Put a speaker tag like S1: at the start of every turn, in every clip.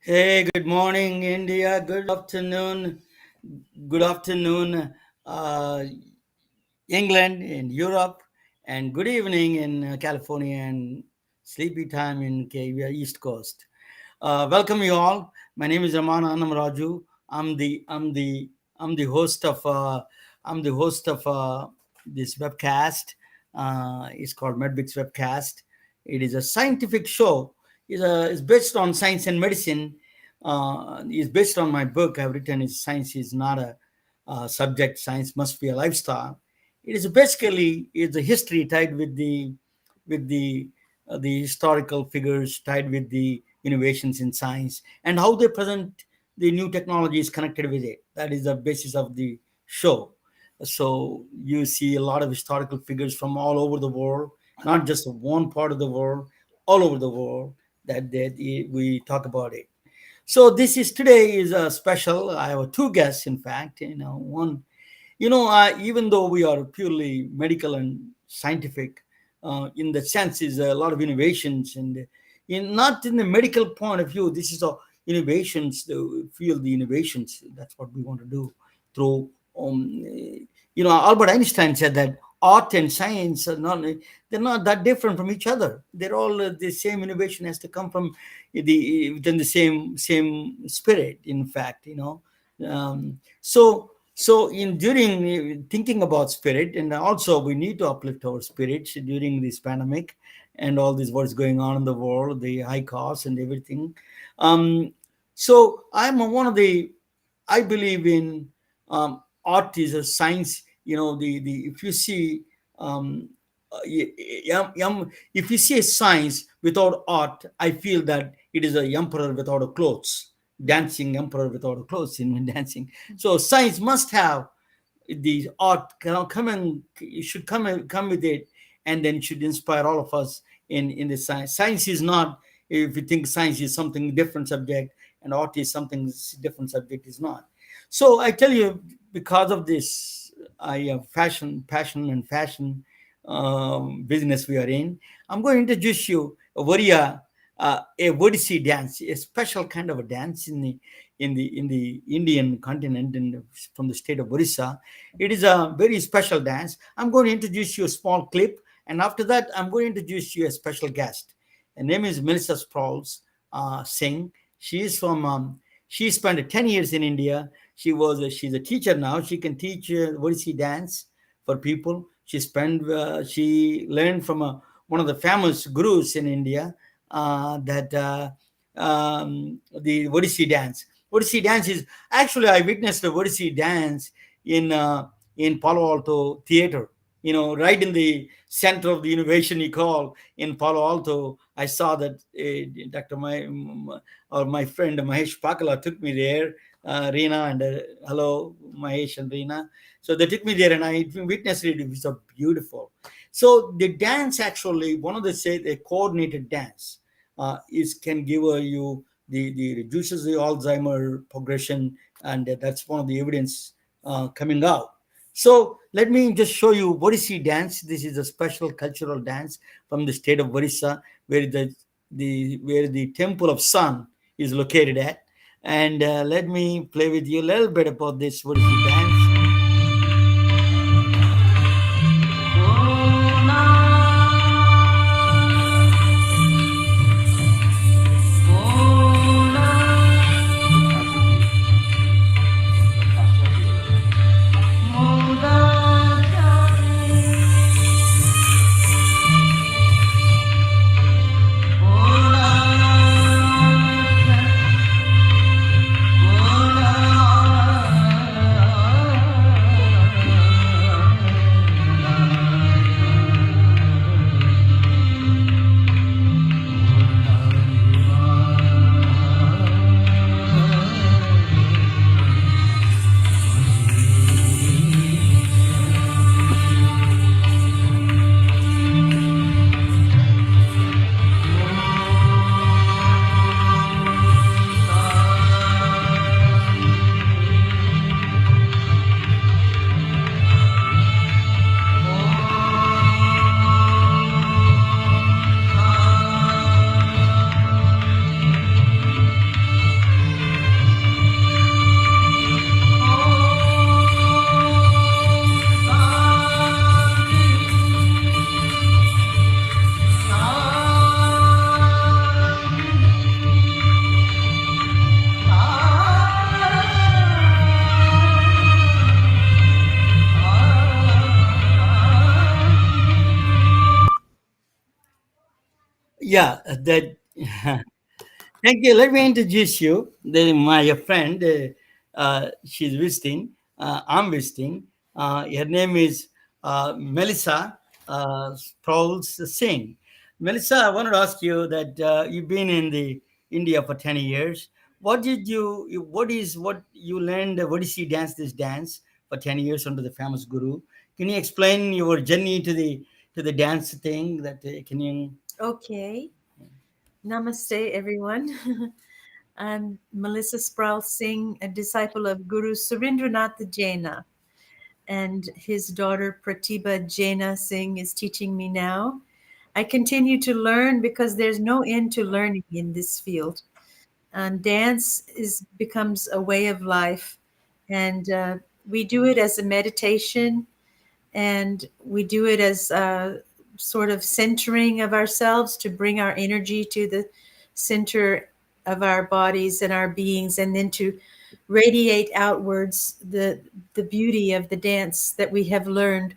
S1: Hey, good morning, India. Good afternoon, uh, England and Europe, and good evening in California and sleepy time in East Coast. Welcome you all. My name is Raman Anam Raju. I'm the I'm the I'm the host of this webcast. It's called Medbix Webcast. It is a scientific show. It's based on science and medicine. It's based on my book I've written. Is Science is not a subject. Science must be a lifestyle. It is basically it's a history tied with the historical figures, tied with the innovations in science, and how they present the new technologies connected with it. That is the basis of the show. So you see a lot of historical figures from all over the world, not just one part of the world, all over the world, that we talk about it. So this is today is a special. I have two guests, in fact. One, even though we are purely medical and scientific, in the sense is a lot of innovations, and in not in the medical point of view, this is all innovations. The feel the innovations. That's what we want to do through. Albert Einstein said that art and science are not they're not that different from each other. They're all the same. Innovation has to come from within the same spirit. In fact, so in during thinking about spirit, and also we need to uplift our spirits during this pandemic and all this what's going on in the world, the high costs and everything. Um, so I'm one of the I believe in art is a science. The if you see if you see a science without art, I feel that it is a emperor without a clothes, dancing emperor without a clothes in dancing. So science must have the art come and it should come with it, and then should inspire all of us in the science. Science is not, if you think science is something different subject and art is something different subject, is not. So I tell you, because of this, I have passion and fashion business we are in. I'm going to introduce you a Odissi dance, a special kind of a dance in the Indian continent, and from the state of Orissa. It is a very special dance. I'm going to introduce you a small clip, and after that, I'm going to introduce you a special guest. Her name is Melissa Sprouse Singh. She is from. She spent 10 years in India. She's a teacher now. She can teach Odissi dance for people. She learned from one of the famous gurus in India, that the Odissi dance. Odissi dance is actually, I witnessed the Odissi dance in Palo Alto Theater. Right in the center of the innovation you call in Palo Alto. I saw that Dr. My friend Mahesh Pakala took me there. Reena and hello Mahesh and Reena. So they took me there, and I witnessed it. It was so beautiful. So the dance, actually, one of the say a coordinated dance is can give you the reduces the Alzheimer progression, and that's one of the evidence coming out. So let me just show you Odissi dance. This is a special cultural dance from the state of Orissa, where the temple of sun is located at. And let me play with you a little bit about this Odissi dance. Yeah, that. Thank you. Let me introduce you. My friend, she's visiting. I'm visiting. Her name is Melissa Sproles Singh. Melissa, I wanted to ask you that you've been in the India for 10 years. What you learned? What did you dance this dance for 10 years under the famous guru? Can you explain your journey to the dance thing? Can you?
S2: Okay. Namaste, everyone. I'm Melissa Sproul Singh, a disciple of Guru Surendranath Jaina, and his daughter Pratibha Jaina Singh is teaching me now. I continue to learn because there's no end to learning in this field. And dance is becomes a way of life, and we do it as a meditation, and we do it as a sort of centering of ourselves to bring our energy to the center of our bodies and our beings, and then to radiate outwards the beauty of the dance that we have learned.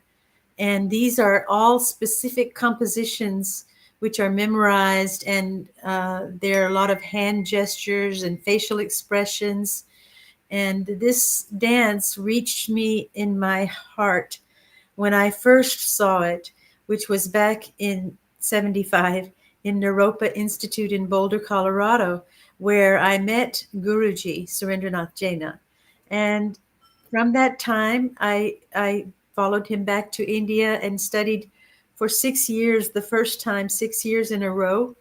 S2: And these are all specific compositions which are memorized, and there are a lot of hand gestures and facial expressions. And this dance reached me in my heart when I first saw it, which was back in 75 in Naropa Institute in Boulder, Colorado, where I met Guruji, Surendranath Jaina. And from that time, I followed him back to India and studied for 6 years, the first time, 6 years in a row.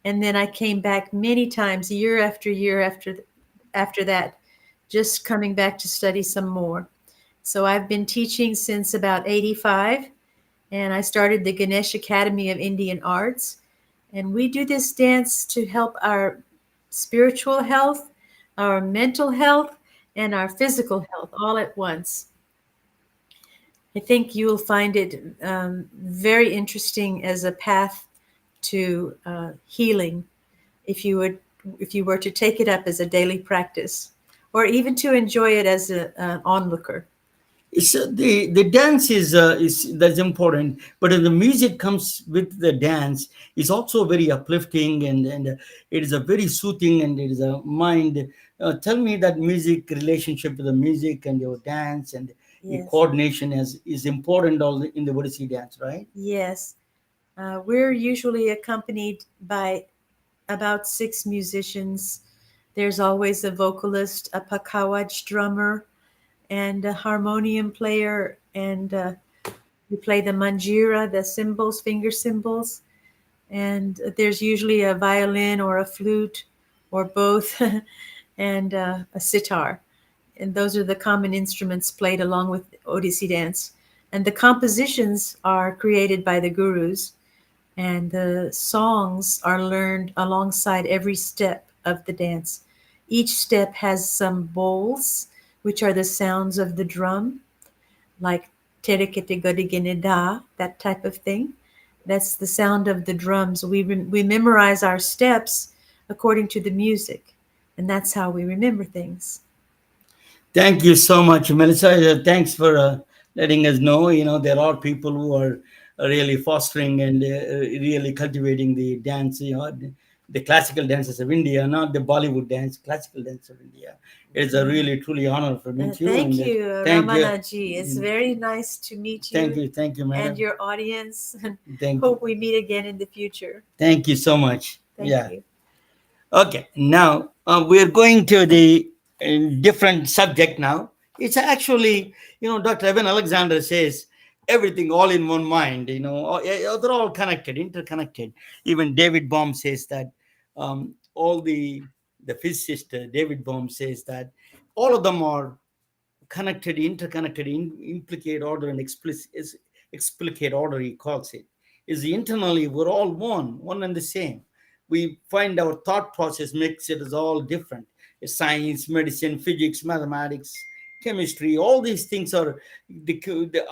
S2: And then I came back many times, year after year after that, just coming back to study some more. So I've been teaching since about 85, and I started the Ganesh Academy of Indian Arts. And we do this dance to help our spiritual health, our mental health, and our physical health all at once. I think you'll find it very interesting as a path to healing if you would if you were to take it up as a daily practice, or even to enjoy it as an onlooker.
S1: It's the dance is that's important, but the music comes with the dance is also very uplifting, and it is a very soothing, and it is a mind. Tell me that music relationship with the music and your dance and your
S2: Yes,
S1: coordination is important all in the Odissi dance, right?
S2: yes. We're usually accompanied by about six musicians. There's always a vocalist, a pakawaj drummer, and a harmonium player, and we play the manjira, the cymbals, finger cymbals, and there's usually a violin or a flute or both, and a sitar. And those are the common instruments played along with Odissi dance. And the compositions are created by the gurus, and the songs are learned alongside every step of the dance. Each step has some bowls, which are the sounds of the drum, like terekete godigene da, that type of thing. That's the sound of the drums. We memorize our steps according to the music, and that's how we remember things.
S1: Thank you so much, Melissa. Thanks for letting us know. There are people who are really fostering and really cultivating the dance. The classical dances of India, not the Bollywood dance, classical dance of India. It's a really truly honor for me too.
S2: Thank
S1: And
S2: you,
S1: thank you,
S2: Ramanaji. It's very nice to meet
S1: thank
S2: you
S1: you, thank you,
S2: and
S1: madam.
S2: your audience, and
S1: Thank you,
S2: hope we meet again in the future.
S1: thank you so much.
S2: Thank
S1: Yeah.
S2: you.
S1: Okay, now we're going to the different subject now. It's actually, Dr. Evan Alexander says everything all in one mind, they're all connected, interconnected. Even David Bohm says that all the physicist, David Bohm says that all of them are connected, interconnected, implicate order and explicate order, he calls it. Is internally we're all one and the same. We find our thought process makes it as all different. It's science, medicine, physics, mathematics, chemistry, all these things are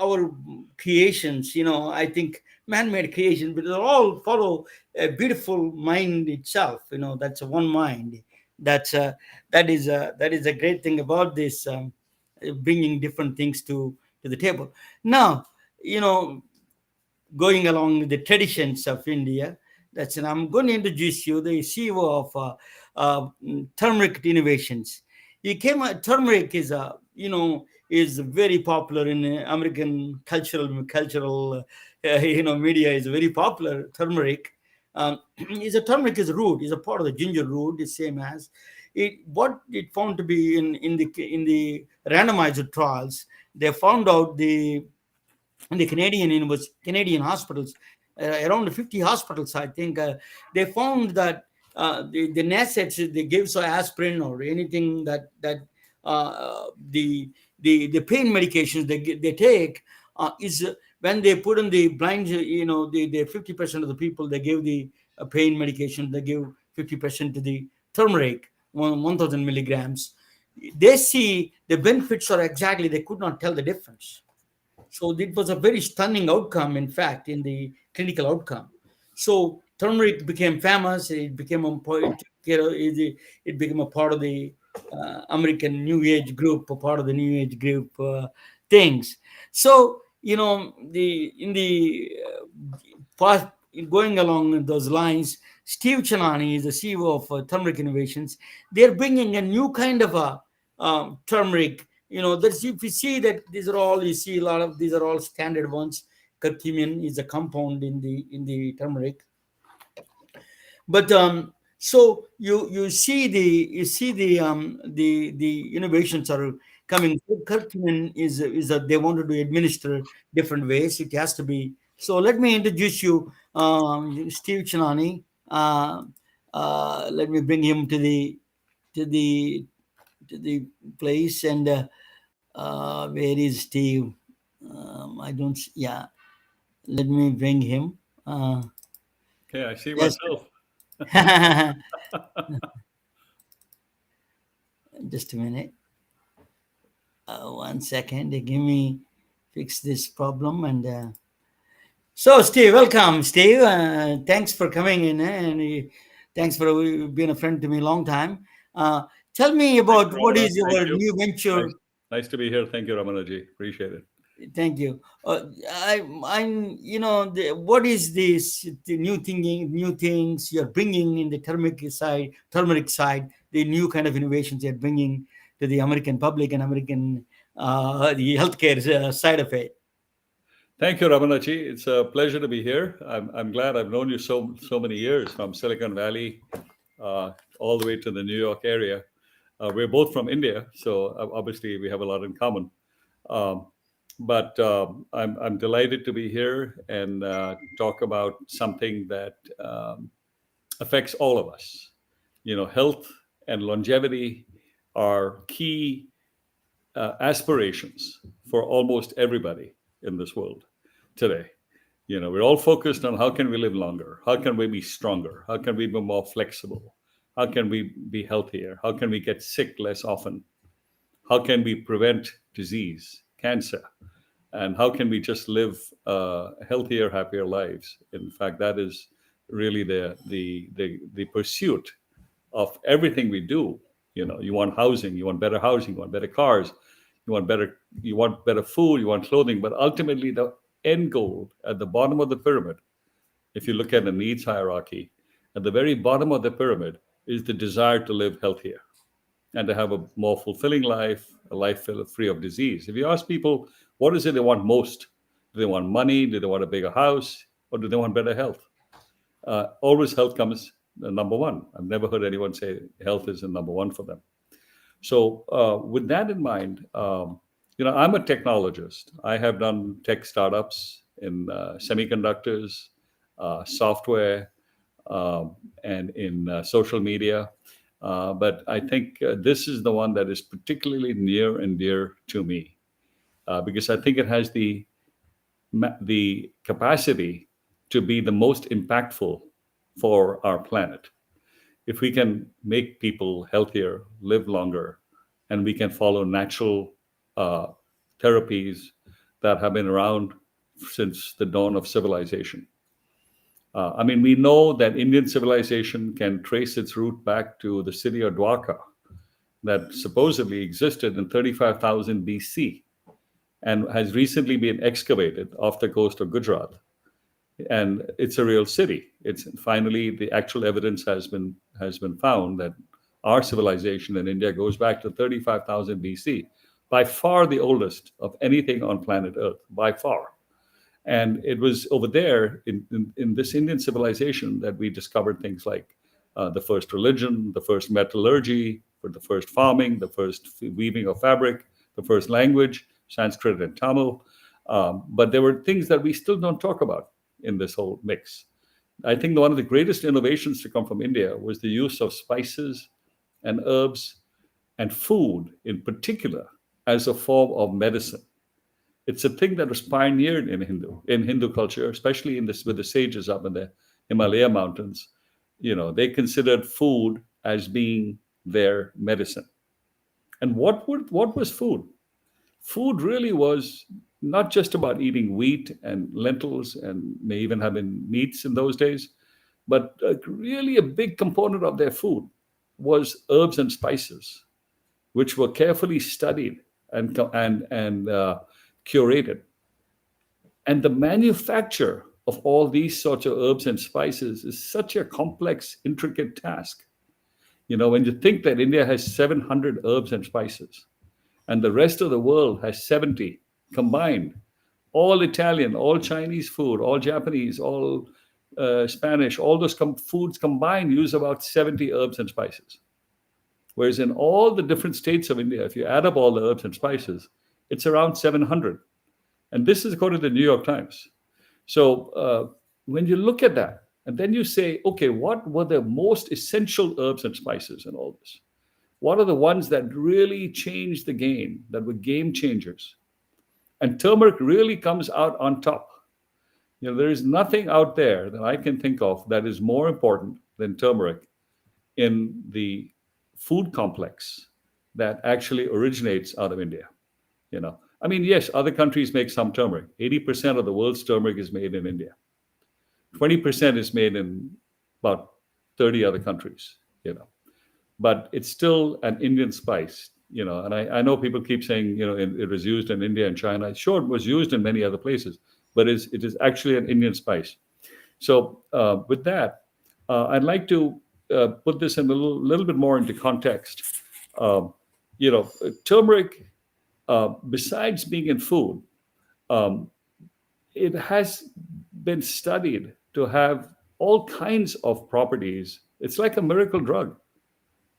S1: our creations, I think man-made creations, but they all follow a beautiful mind itself, that's a one mind. That's that is a great thing about this bringing different things to the table. Now, you know, going along with the traditions of India, That's it. I'm going to introduce you the CEO of Turmeric Innovations. He came. Turmeric is a is very popular in American cultural media. Is very popular. Turmeric is a turmeric is a root. Is a part of the ginger root. Is same as it. What it found to be in the randomized trials, they found out in the Canadian hospitals, around 50 hospitals, I think, they found that the NSAIDs they give, so aspirin or anything that the pain medications they take is when they put in the blind, the 50% of the people they give the pain medication, they give 50% to the turmeric, 1,000 milligrams. They see the benefits are exactly, they could not tell the difference. So it was a very stunning outcome, in fact, in the clinical outcome. So turmeric became famous. It became it became a part of the American New Age group, a part of the New Age group things. So the in the past, going along those lines, Steve Chanani is the CEO of Turmeric Innovations. They're bringing a new kind of a turmeric. That's, if you see that these are all, you see a lot of these are all standard ones. Curcumin is a compound in the turmeric, but so you see the innovations are coming. Curcumin is that they wanted to administer different ways. It has to be. So let me introduce you, Steve Chinani. Let me bring him to the to the place, and where is Steve? I don't. Yeah, let me bring him.
S3: Okay, I see
S1: Yes.
S3: myself.
S1: Just a minute. 1 second. Give me fix this problem. And so, Steve, welcome, Steve. Thanks for coming in, and thanks for being a friend to me a long time. Uh, Tell me
S3: Thank
S1: about
S3: you,
S1: what
S3: Ramana.
S1: is
S3: Thank
S1: your
S3: you.
S1: new venture.
S3: Nice, nice to be here. Thank you, Ramanaji. Appreciate it.
S1: Thank you. What is this the new things you're bringing in the turmeric side, the new kind of innovations you're bringing to the American public and American the healthcare side of it.
S3: Thank you, Ramanaji. It's a pleasure to be here. I'm glad I've known you so many years, from Silicon Valley all the way to the New York area. We're both from India, so obviously we have a lot in common. Um, but I'm delighted to be here and talk about something that affects all of us. Health and longevity are key aspirations for almost everybody in this world today. We're all focused on how can we live longer? How can we be stronger? How can we be more flexible? How can we be healthier? How can we get sick less often? How can we prevent disease, cancer? And how can we just live healthier, happier lives? In fact, that is really the pursuit of everything we do. You want housing, you want better housing, you want better cars, you want better food, you want clothing, but ultimately the end goal at the bottom of the pyramid, if you look at the needs hierarchy, at the very bottom of the pyramid is the desire to live healthier and to have a more fulfilling life, a life free of disease. If you ask people what is it they want most, do they want money, do they want a bigger house, or do they want better health? Always health comes number one. I've never heard anyone say health is the number one for them. So, with that in mind, I'm a technologist. I have done tech startups in semiconductors, software, and in social media. But I think this is the one that is particularly near and dear to me because I think it has the capacity to be the most impactful for our planet. If we can make people healthier, live longer, and we can follow natural uh, therapies that have been around since the dawn of civilization. I mean, we know that Indian civilization can trace its root back to the city of Dwarka that supposedly existed in 35,000 BC and has recently been excavated off the coast of Gujarat. and it's a real city. It's finally the actual evidence has been found that our civilization in India goes back to 35,000 BC, by far the oldest of anything on planet Earth, by far. And it was over there in this Indian civilization that we discovered things like the first religion, the first metallurgy, or the first farming, the first weaving of fabric, the first language, Sanskrit and Tamil. But there were things that we still don't talk about in this whole mix. I think one of the greatest innovations to come from India was the use of spices and herbs and food in particular as a form of medicine. It's a thing that was pioneered in Hindu culture, especially in this with the sages up in the Himalaya mountains. They considered food as being their medicine. And what was food? Food really was not just about eating wheat and lentils and may even have been meats in those days, but really a big component of their food was herbs and spices, which were carefully studied and curated. And the manufacture of all these sorts of herbs and spices is such a complex, intricate task. When you think that India has 700 herbs and spices, and the rest of the world has 70 combined, all Italian, all Chinese food, all Japanese, all Spanish, all those foods combined use about 70 herbs and spices. Whereas in all the different states of India, if you add up all the herbs and spices, it's around 700. And this is according to the New York Times. So when you look at that, and then you say, okay, what were the most essential herbs and spices in all this? What are the ones that really changed the game, that were game changers? And turmeric really comes out on top. There is nothing out there that I can think of that is more important than turmeric in the food complex that actually originates out of India. I mean, yes, other countries make some turmeric. 80% of the world's turmeric is made in India. 20% is made in about 30 other countries, but it's still an Indian spice, and I know people keep saying, it was used in India and China. Sure, it was used in many other places, but it is actually an Indian spice. So with that, I'd like to put this in a little bit more into context. Turmeric, besides being in food, it has been studied to have all kinds of properties. It's like a miracle drug.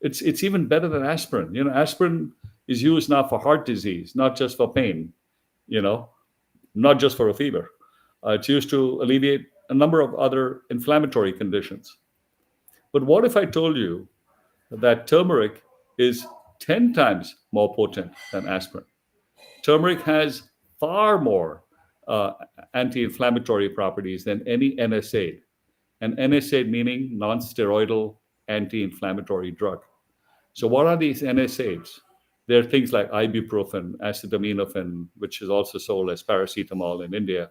S3: It's even better than aspirin. Aspirin is used now for heart disease, not just for pain, not just for a fever. It's used to alleviate a number of other inflammatory conditions. But what if I told you that turmeric is 10 times more potent than aspirin? Turmeric has far more anti-inflammatory properties than any NSAID. And NSAID meaning non-steroidal anti-inflammatory drug. So what are these NSAIDs? They're things like ibuprofen, acetaminophen, which is also sold as paracetamol in India,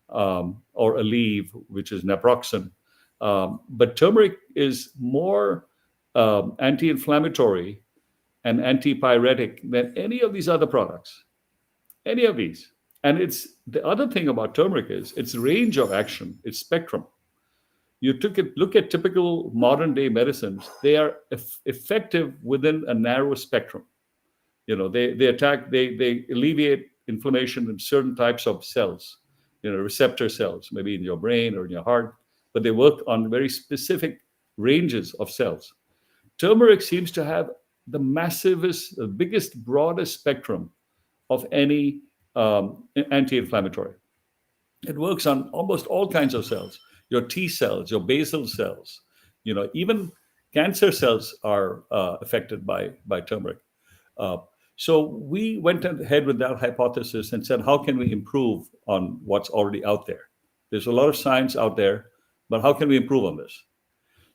S3: or Aleve, which is naproxen. But turmeric is more anti-inflammatory and antipyretic than any of these other products. Any of these. And it's the other thing about turmeric is its range of action, its spectrum. You look at typical modern day medicines, they are effective within a narrow spectrum. They alleviate inflammation in certain types of cells, receptor cells, maybe in your brain or in your heart, but they work on very specific ranges of cells. Turmeric seems to have the massivest, the biggest, broadest spectrum of any anti-inflammatory. It works on almost all kinds of cells. Your T cells, your basal cells, even cancer cells are affected by turmeric. So we went ahead with that hypothesis and said, how can we improve on what's already out there? There's a lot of science out there, but how can we improve on this?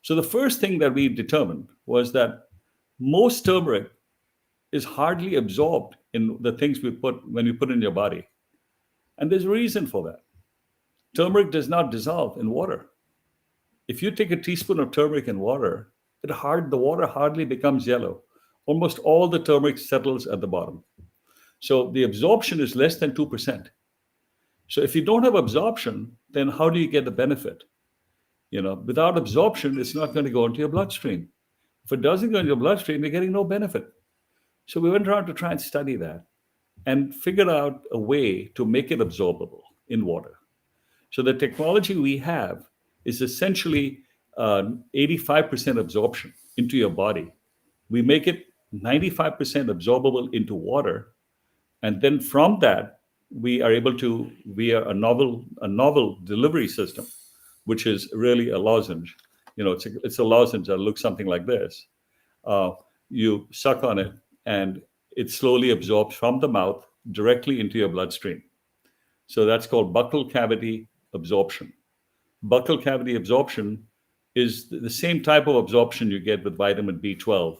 S3: So the first thing that we determined was that most turmeric is hardly absorbed in the things when you put in your body. And there's a reason for that. Turmeric does not dissolve in water. If you take a teaspoon of turmeric in water, the water hardly becomes yellow. Almost all the turmeric settles at the bottom. So the absorption is less than 2%. So if you don't have absorption, then how do you get the benefit? Without absorption, it's not going to go into your bloodstream. If it doesn't go into your bloodstream, you're getting no benefit. So we went around to try and study that and figured out a way to make it absorbable in water. So the technology we have is essentially 85% absorption into your body. We make it 95% absorbable into water, and then from that we are able to, via a novel delivery system, which is really a lozenge. It's a lozenge that looks something like this. Uh, you suck on it, and it slowly absorbs from the mouth directly into your bloodstream. So that's called buccal cavity absorption. Buccal cavity absorption is the same type of absorption you get with vitamin B12.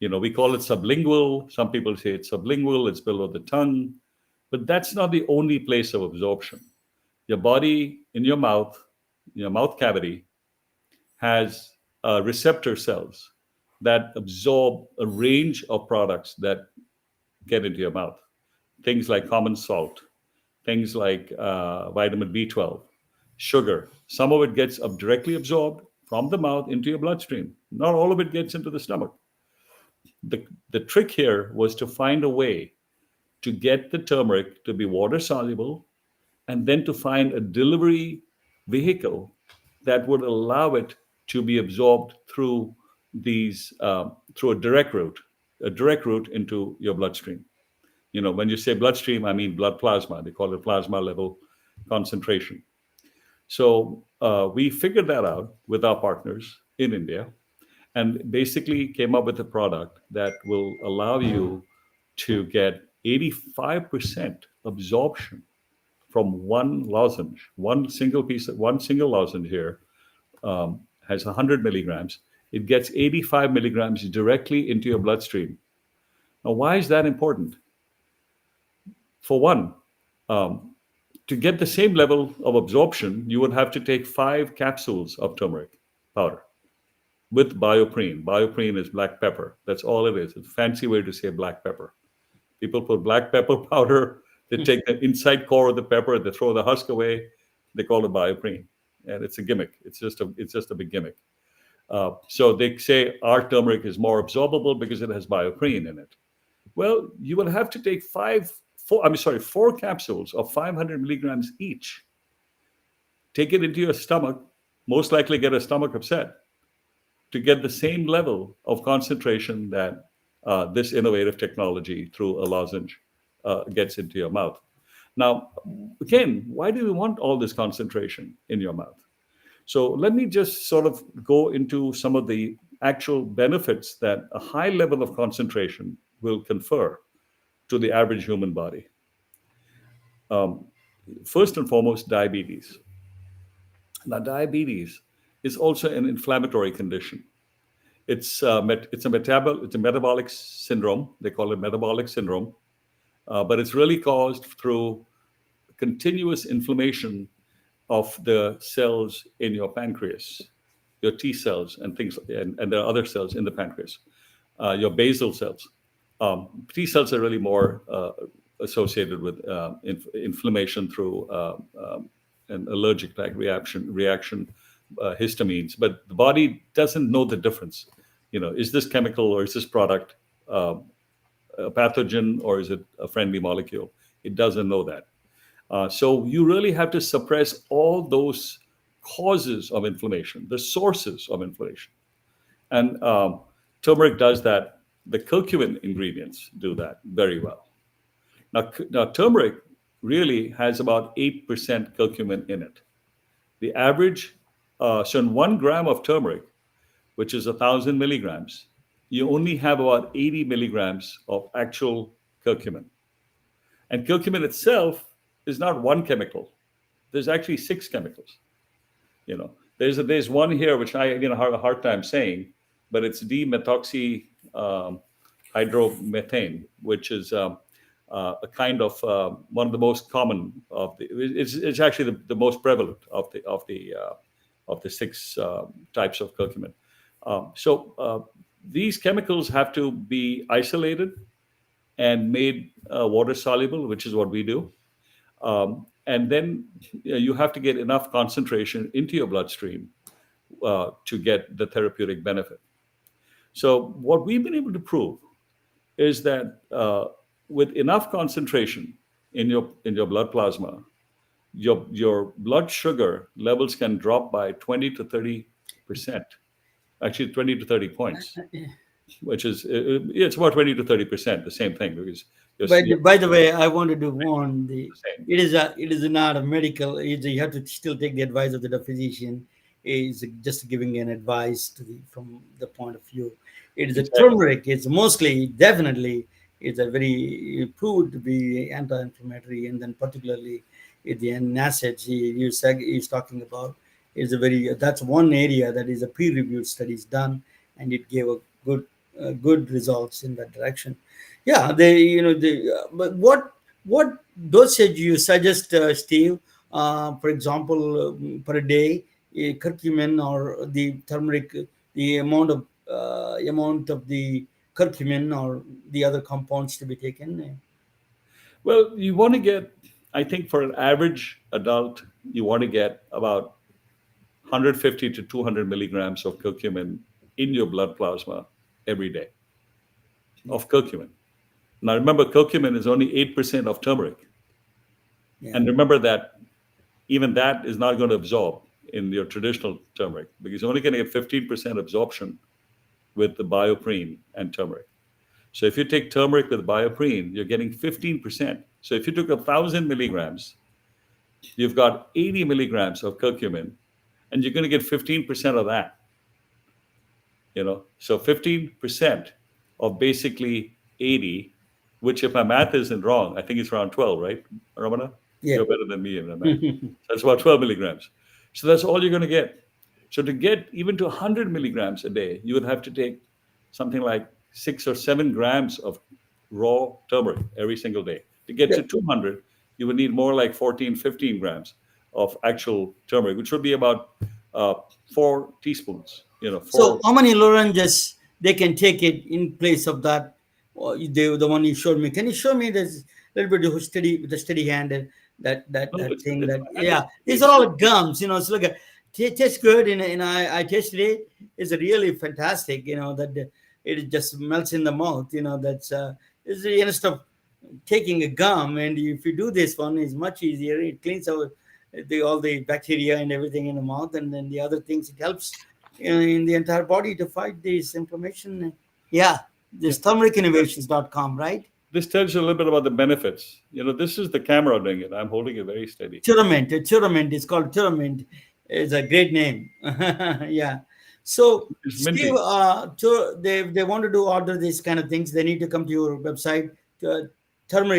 S3: We call it sublingual. Some people say it's sublingual, it's below the tongue, but that's not the only place of absorption. Your body, in your mouth cavity, has receptor cells that absorb a range of products that get into your mouth. Things like common salt, things like vitamin B12, sugar. Some of it gets directly absorbed from the mouth into your bloodstream. Not all of it gets into the stomach. The trick here was to find a way to get the turmeric to be water soluble, and then to find a delivery vehicle that would allow it to be absorbed through through a direct route into your bloodstream. When you say bloodstream, I mean blood plasma. They call it plasma level concentration. So we figured that out with our partners in India, and basically came up with a product that will allow you to get 85% absorption from one lozenge. One single lozenge here has 100 milligrams. It gets 85 milligrams directly into your bloodstream. Now, why is that important? For one, to get the same level of absorption, you would have to take 5 capsules of turmeric powder with bioprine. Bioprine is black pepper. That's all it is. It's a fancy way to say black pepper. People put black pepper powder. They take the inside core of the pepper. They throw the husk away. They call it bioprine, and it's a gimmick. It's just a big gimmick. So they say our turmeric is more absorbable because it has bioprine in it. Well, you will have to take 4 capsules of 500 milligrams each. Take it into your stomach. Most likely get a stomach upset to get the same level of concentration that this innovative technology through a lozenge gets into your mouth. Now, again, why do we want all this concentration in your mouth? So let me just sort of go into some of the actual benefits that a high level of concentration will confer to the average human body. First and foremost, diabetes. Now, diabetes is also an inflammatory condition. It's a metabolic syndrome. They call it metabolic syndrome, but it's really caused through continuous inflammation of the cells in your pancreas, your T cells and things, and there are other cells in the pancreas, your basal cells. T cells are really more associated with inflammation through an allergic-like reaction, histamines. But the body doesn't know the difference. Is this chemical or is this product a pathogen or is it a friendly molecule? It doesn't know that. So you really have to suppress all those causes of inflammation, the sources of inflammation. And turmeric does that. The curcumin ingredients do that very well. Now turmeric really has about 8% curcumin in it. The average, so in 1 gram of turmeric, which is 1,000 milligrams, you only have about 80 milligrams of actual curcumin. And curcumin itself is not one chemical. There's actually 6 chemicals. There's one here which I have a hard time saying, but it's D-methoxy hydromethane, which is a kind of one of the most common of the. It's actually the most prevalent of the 6 types of curcumin. So these chemicals have to be isolated and made water soluble, which is what we do. and then you have to get enough concentration into your bloodstream to get the therapeutic benefit. So what we've been able to prove is that with enough concentration in your blood plasma, your blood sugar levels can drop by 20 to 30%, actually 20 to 30 points, which is it's about 20 to 30%, the same thing, because you're
S1: By the way, I wanted to warn the
S3: the same.
S1: it is not a medical. You have to still take the advice of the physician. Is just giving an advice to the from the point of view. It is a
S3: Exactly.
S1: turmeric. It's mostly definitely it's a very proved to be anti-inflammatory, and then particularly the acids he's talking about is a very that's one area that is a peer-reviewed studies done, and it gave a good results in that direction. Yeah, they but what dosage you suggest, Steve? For example, per day, curcumin or the turmeric, the amount of the curcumin or the other compounds to be taken.
S3: Well, you want to get, I think for an average adult, you want to get about 150 to 200 milligrams of curcumin in your blood plasma every day
S1: Yeah,
S3: of curcumin. Now, remember, curcumin is only 8% of turmeric.
S1: yeah,
S3: And remember that even that is not going to absorb in your traditional turmeric because you're only going to get 15% absorption with the bioprine and turmeric. So if you take turmeric with bioprine, you're getting 15%. So if you took 1,000 milligrams, you've got 80 milligrams of curcumin, and you're going to get 15% of that. So 15% of basically 80, which if my math isn't wrong, I think it's around 12, right, Ramana?
S1: yeah.
S3: You're better than me in the math. So that's about 12 milligrams. So that's all you're going to get. So to get even to 100 milligrams a day, you would have to take something like 6 or 7 grams of raw turmeric every single day. To get
S1: Yeah.
S3: to 200, you would need more like 14, 15 grams of actual turmeric, which would be about 4 teaspoons,
S1: So
S3: four.
S1: how many lozenges they can take it in place of that? The one you showed me. Can you show me this little bit of steady with the steady hand and
S3: No,
S1: that thing
S3: it's
S1: that
S3: my hand is
S1: yeah. These are
S3: it's
S1: all gums. It's like it tastes good and I tasted it. It's really fantastic. That it just melts in the mouth. That's is instead of taking a gum, and if you do this one, is much easier. It cleans out all the bacteria and everything in the mouth, and then the other things it helps in the entire body to fight this inflammation. Yeah,
S3: yeah.
S1: this turmericinnovations.com, right?
S3: This tells you a little bit about the benefits. This is the camera doing it. I'm holding it very steady.
S1: Turament is called Turament. It's a great name. Yeah. So,
S3: It's
S1: Steve,
S3: minty.
S1: they wanted to order these kind of things. They need to come to your website, uh,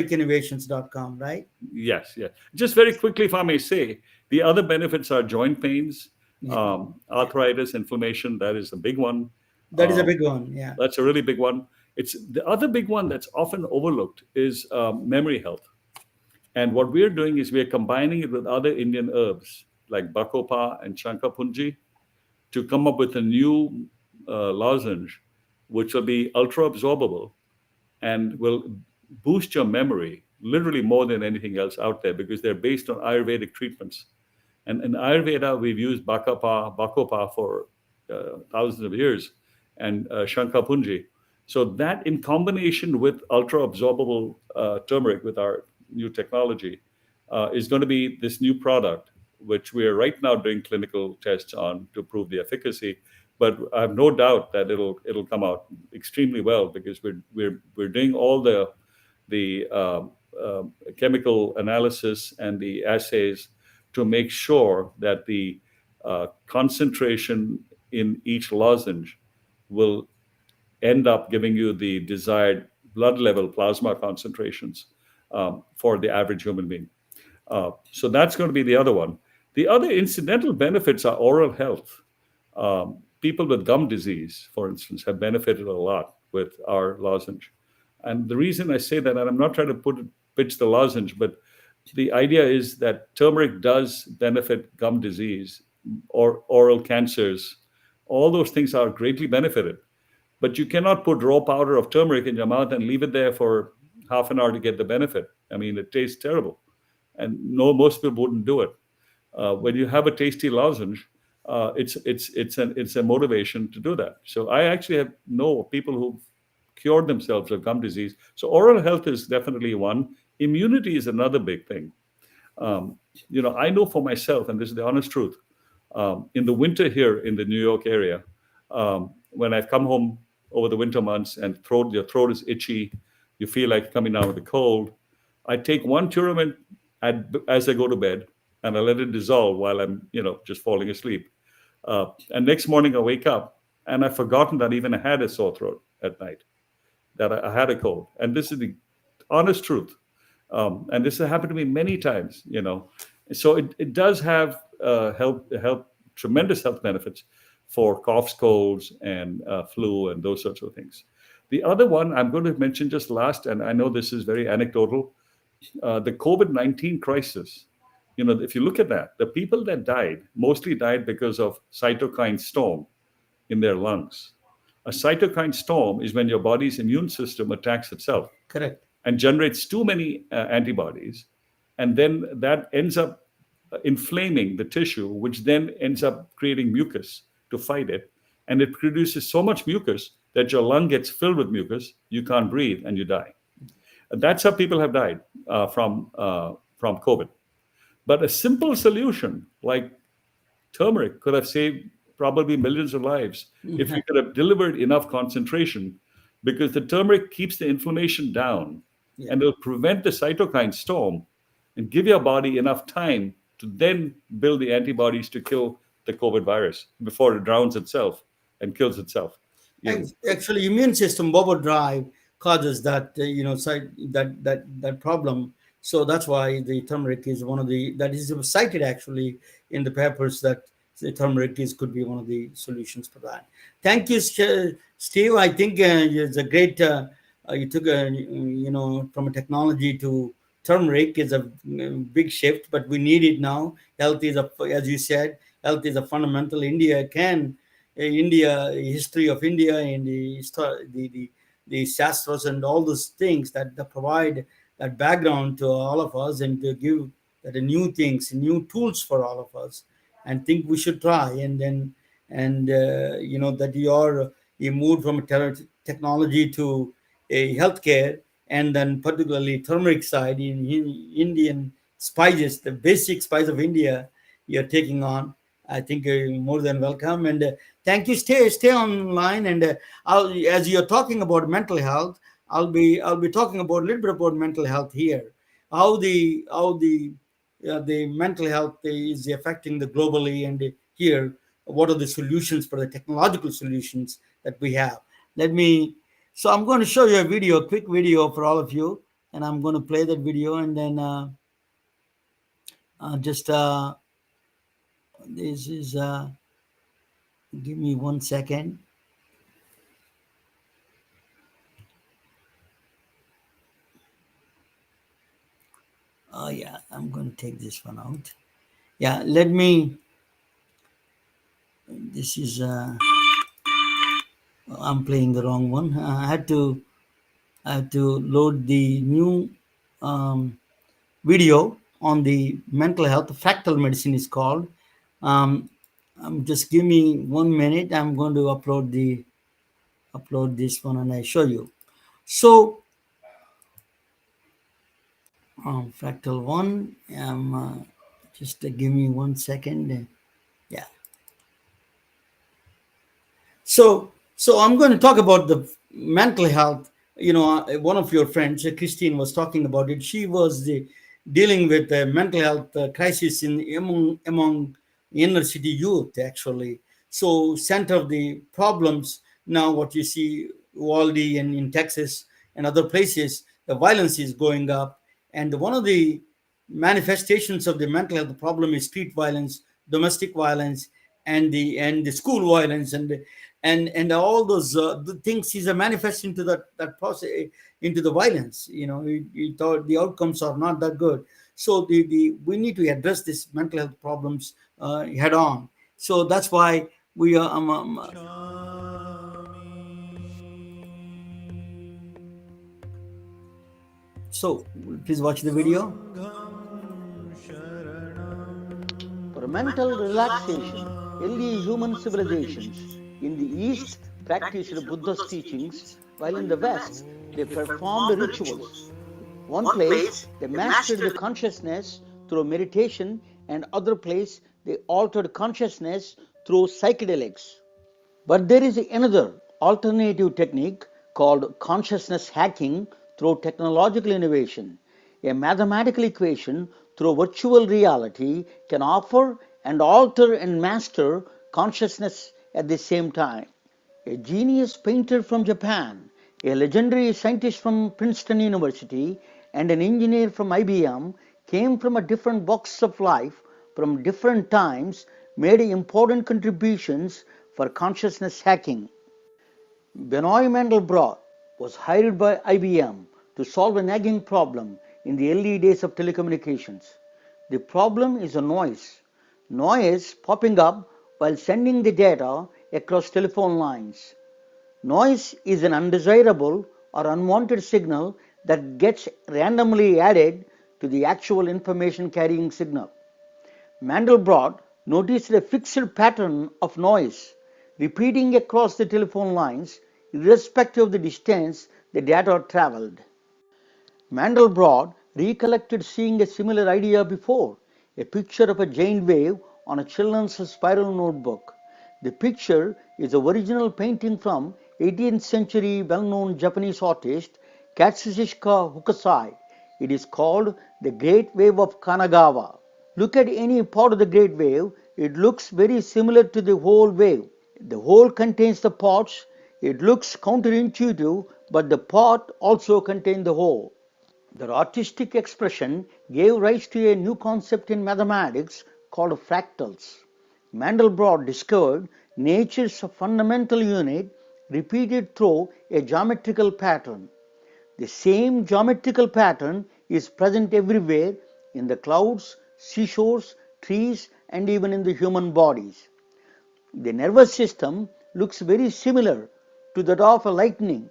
S1: turmericinnovations.com, right?
S3: Yes, yes. Just very quickly, if I may say, the other benefits are joint pains,
S1: Yeah, yeah.
S3: arthritis, inflammation. That is a big one.
S1: That is a
S3: Um,
S1: big one. Yeah,
S3: that's a really big one. It's the other big one that's often overlooked is memory health. And what we're doing is we're combining it with other Indian herbs like bacopa and chankapunji to come up with a new lozenge, which will be ultra absorbable and will boost your memory literally more than anything else out there because they're based on Ayurvedic treatments. And in Ayurveda, we've used bacopa for thousands of years, and Shankapunji. So that in combination with ultra absorbable turmeric with our new technology is going to be this new product, which we are right now doing clinical tests on to prove the efficacy. But I have no doubt that it'll come out extremely well because we're doing all the chemical analysis and the assays to make sure that the concentration in each lozenge will end up giving you the desired blood level plasma concentrations for the average human being. So that's going to be the other one. The other incidental benefits are oral health. People with gum disease, for instance, have benefited a lot with our lozenge. And the reason I say that, and I'm not trying to pitch the lozenge, but the idea is that turmeric does benefit gum disease or oral cancers. All those things are greatly benefited. But you cannot put raw powder of turmeric in your mouth and leave it there for half an hour to get the benefit. I mean, it tastes terrible. and no, most people wouldn't do it. When you have a tasty lozenge, it's a motivation to do that. So I actually have know people who cured themselves of gum disease. So oral health is definitely one. Immunity is another big thing. Um, I know for myself, and this is the honest truth. In the winter here in the New York area, when I've come home over the winter months and your throat is itchy, you feel like coming down with a cold, I take one Turament as I go to bed, and I let it dissolve while I'm, just falling asleep. And next morning I wake up and I've forgotten that even I had a sore throat at night, that I had a cold. And this is the honest truth. And this has happened to me many times, So it does have tremendous health benefits for coughs, colds, and flu, and those sorts of things. The other one I'm going to mention just last, and I know this is very anecdotal, the COVID-19 crisis. If you look at that, the people that died mostly died because of cytokine storm in their lungs. A cytokine storm is when your body's immune system attacks itself
S1: Correct.
S3: and generates too many antibodies, and then that ends up inflaming the tissue, which then ends up creating mucus to fight it, and it produces so much mucus that your lung gets filled with mucus, you can't breathe, and you die. And that's how people have died from COVID. But a simple solution like turmeric could have saved probably millions of lives if we could have delivered enough concentration, because the turmeric keeps the inflammation down
S1: Yeah.
S3: and it'll prevent the cytokine storm and give your body enough time to then build the antibodies to kill the COVID virus before it drowns itself and kills itself.
S1: Actually, immune system overdrive causes that that problem. So that's why the turmeric is one of the that is cited actually in the papers, that the turmeric is could be one of the solutions for that. Thank you, Steve. I think it's a great. You took a from a technology to turmeric is a big shift, but we need it now. Health is a, as you said, health is a fundamental. India, history of India, and the shastras and all those things that provide that background to all of us, and to give that new things, new tools for all of us, and think we should try. And then and that you moved from a technology to a healthcare, and then particularly turmeric side in Indian spices, the basic spice of India, you're taking on. I think you're more than welcome, and thank you. Stay online, and as you're talking about mental health, I'll be talking about a little bit about mental health here, how the mental health is affecting the globally, and here what are the solutions for the technological solutions that we have. Let me. So I'm going to show you a video, a quick video for all of you, and I'm going to play that video, and then just this is. Give me 1 second. Oh yeah, I'm going to take this one out. Yeah, let me. This is. I'm playing the wrong one. I had to load the new um, video on the mental health. Fractal medicine is called. Um, just give me 1 minute. I'm going to upload this one, and I show you. So fractal one. Just give me 1 second. Yeah. So I'm going to talk about the mental health. One of your friends, Christine, was talking about it. She was dealing with the mental health crisis in among inner city youth, actually. So center of the problems now, what you see, Uvalde and in Texas and other places, the violence is going up, and one of the manifestations of the mental health problem is street violence, domestic violence, and the school violence, and all those the things is a manifest into that process, into the violence. You thought the outcomes are not that good. So the we need to address this mental health problems head on. So that's why we are so please watch the video.
S4: mental relaxation. Early human civilizations in the East practiced Buddha's teachings, while in the West they performed rituals. One place they mastered the consciousness through meditation, and other place they altered consciousness through psychedelics. But there is another alternative technique called consciousness hacking through technological innovation. A mathematical equation through virtual reality can offer and alter and master consciousness at the same time. A genius painter from Japan, a legendary scientist from Princeton University, and an engineer from IBM came from a different walks of life from different times, made important contributions for consciousness hacking. Benoit Mandelbrot was hired by IBM to solve a nagging problem in the early days of telecommunications. The problem is a noise popping up while sending the data across telephone lines. Noise is an undesirable or unwanted signal that gets randomly added to the actual information carrying signal. Mandelbrot noticed a fixed pattern of noise repeating across the telephone lines irrespective of the distance the data traveled. Mandelbrot recollected seeing a similar idea before, a picture of a giant wave on a children's spiral notebook. The picture is the original painting from 18th century well-known Japanese artist Katsushika Hokusai. It is called the Great Wave of Kanagawa. Look at any part of the Great Wave, it looks very similar to the whole wave. The whole contains the parts. It looks counterintuitive, but the part also contains the whole. The artistic expression gave rise to a new concept in mathematics called fractals. Mandelbrot discovered nature's fundamental unit repeated through a geometrical pattern. The same geometrical pattern is present everywhere in the clouds, seashores, trees, and even in the human bodies. The nervous system looks very similar to that of a lightning.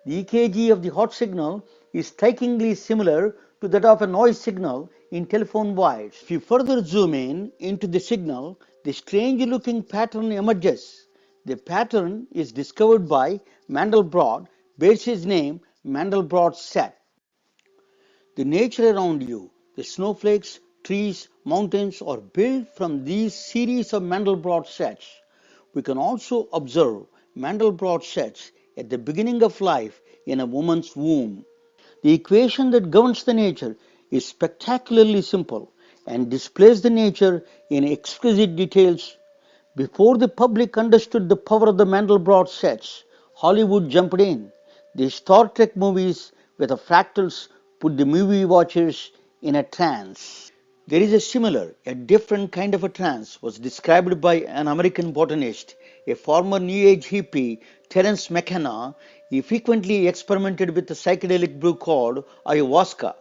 S4: The EKG of the heart signal is strikingly similar to that of a noise signal in telephone wires. If you further zoom in into the signal, the strange looking pattern emerges. The pattern is discovered by Mandelbrot, bears his name Mandelbrot set. The nature around you, the snowflakes, trees, mountains are built from these series of Mandelbrot sets. We can also observe Mandelbrot sets at the beginning of life in a woman's womb. The equation that governs the nature is spectacularly simple and displays the nature in exquisite details. Before the public understood the power of the Mandelbrot sets, Hollywood jumped in. The Star Trek movies with the fractals put the movie watchers in a trance. There is a similar, yet different kind of a trance was described by an American botanist, a former New Age hippie, Terence McKenna. He frequently experimented with a psychedelic brew called ayahuasca.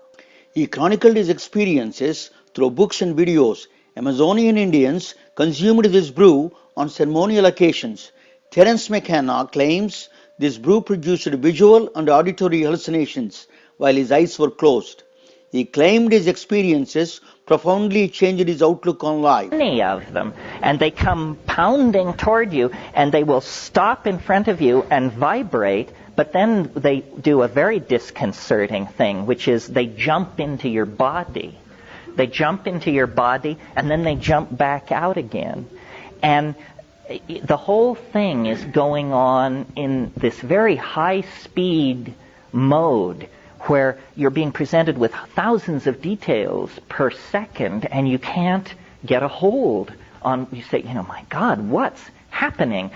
S4: He chronicled his experiences through books and videos. Amazonian Indians consumed this brew on ceremonial occasions. Terence McKenna claims this brew produced visual and auditory hallucinations while his eyes were closed. He claimed his experiences profoundly changed his outlook on life.
S5: Many of them, and they come pounding toward you, and they will stop in front of you and vibrate, but then they do a very disconcerting thing, which is they jump into your body. They jump into your body, and then they jump back out again. And the whole thing is going on in this very high-speed mode, where you're being presented with thousands of details per second, and you can't get a hold on, you say, my God, what's happening?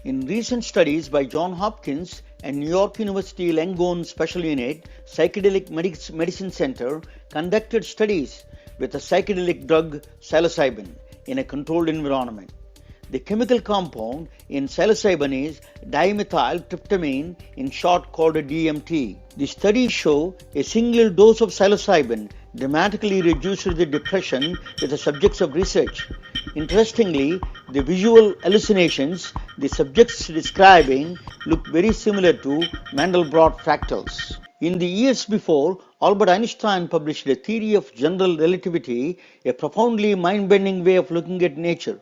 S4: In recent studies by Johns Hopkins and New York University Langone Special Unit Psychedelic Medicine Center conducted studies with the psychedelic drug psilocybin in a controlled environment. The chemical compound in psilocybin is dimethyltryptamine, in short called DMT. The studies show a single dose of psilocybin dramatically reduced the depression with the subjects of research. Interestingly, the visual hallucinations the subjects describing look very similar to Mandelbrot fractals. In the years before, Albert Einstein published a theory of general relativity, a profoundly mind-bending way of looking at nature.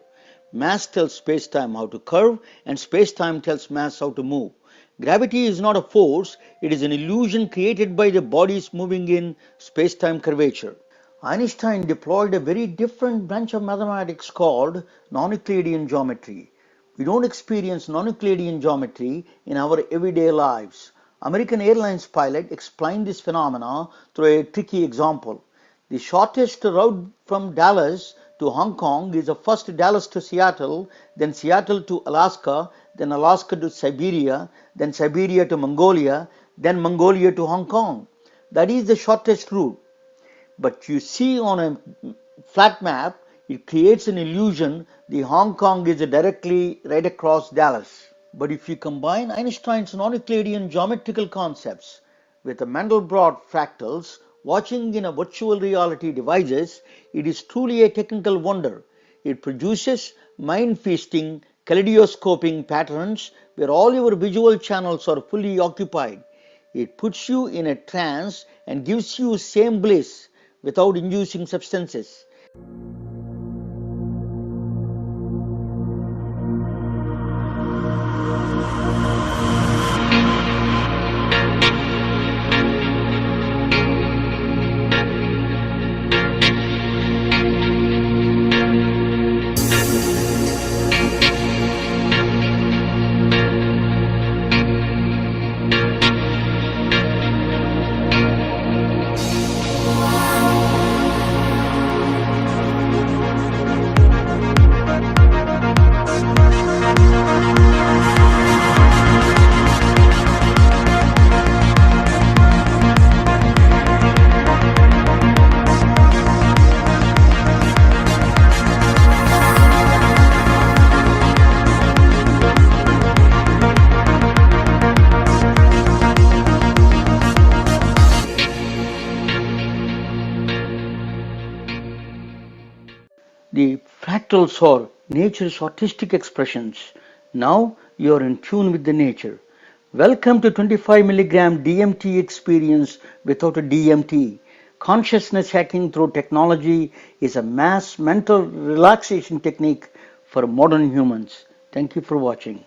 S4: Mass tells spacetime how to curve, and spacetime tells mass how to move. Gravity is not a force, it is an illusion created by the bodies moving in spacetime curvature. Einstein deployed a very different branch of mathematics called non-Euclidean geometry. We don't experience non-Euclidean geometry in our everyday lives. American Airlines pilot explained this phenomena through a tricky example. The shortest route from Dallas to Hong Kong is first Dallas to Seattle, then Seattle to Alaska, then Alaska to Siberia, then Siberia to Mongolia, then Mongolia to Hong Kong. That is the shortest route. But you see on a flat map, it creates an illusion the Hong Kong is directly right across Dallas. But if you combine Einstein's non-Euclidean geometrical concepts with the Mandelbrot fractals, watching in a virtual reality devices, it is truly a technical wonder. It produces mind-feasting, kaleidoscoping patterns where all your visual channels are fully occupied. It puts you in a trance and gives you same bliss without inducing substances. The fractals are nature's artistic expressions. Now you are in tune with the nature. Welcome to 25 milligram DMT experience without a DMT. Consciousness hacking through technology is a mass mental relaxation technique for modern humans. Thank you for watching.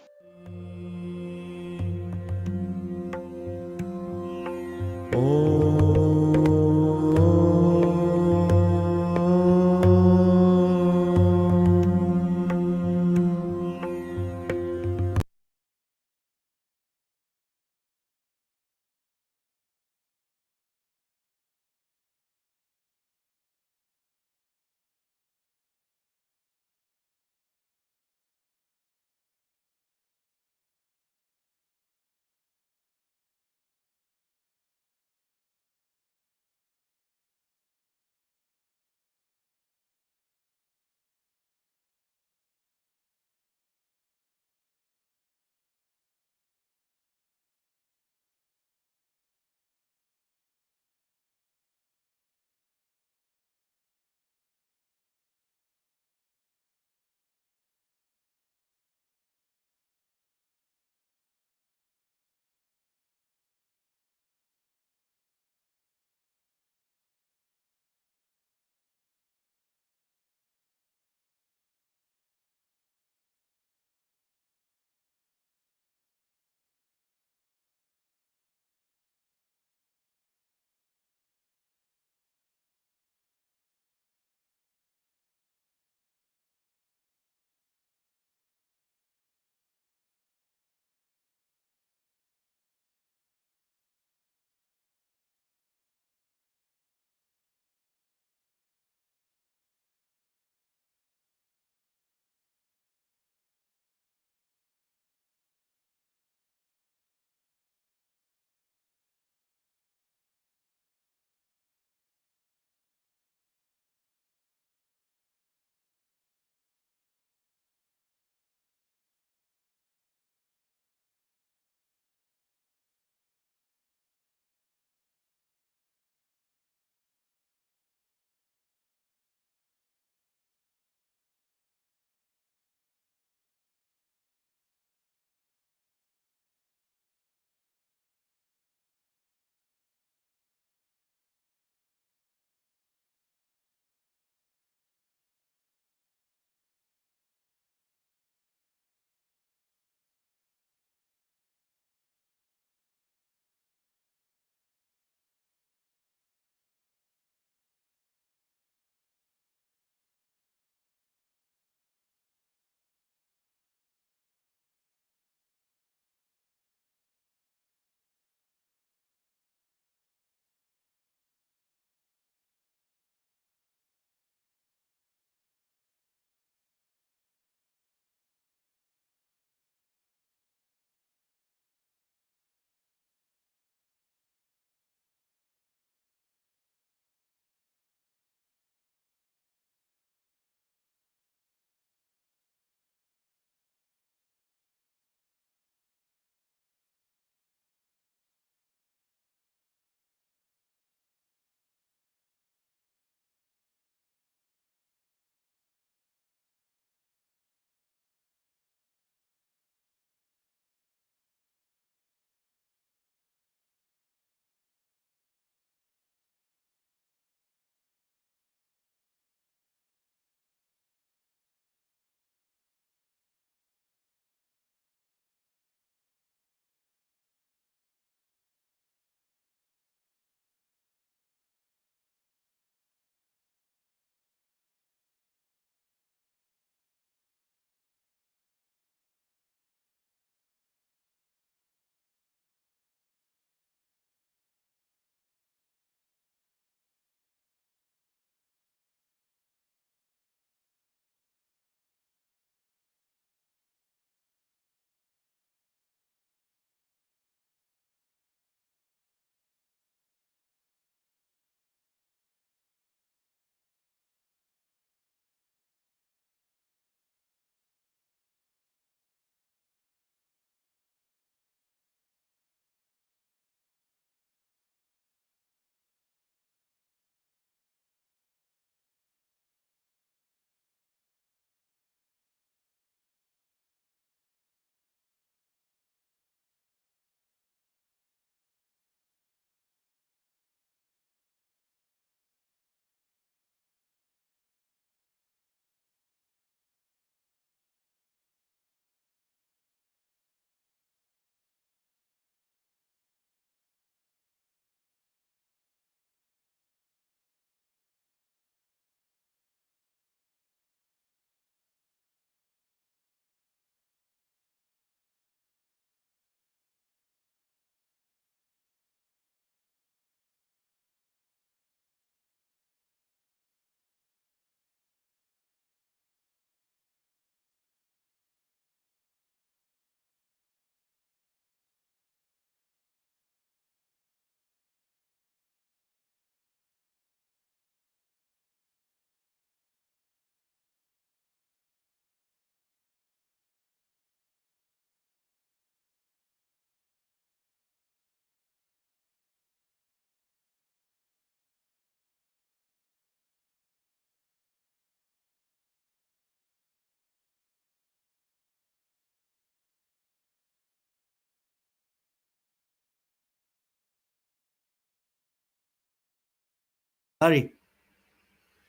S1: Sorry.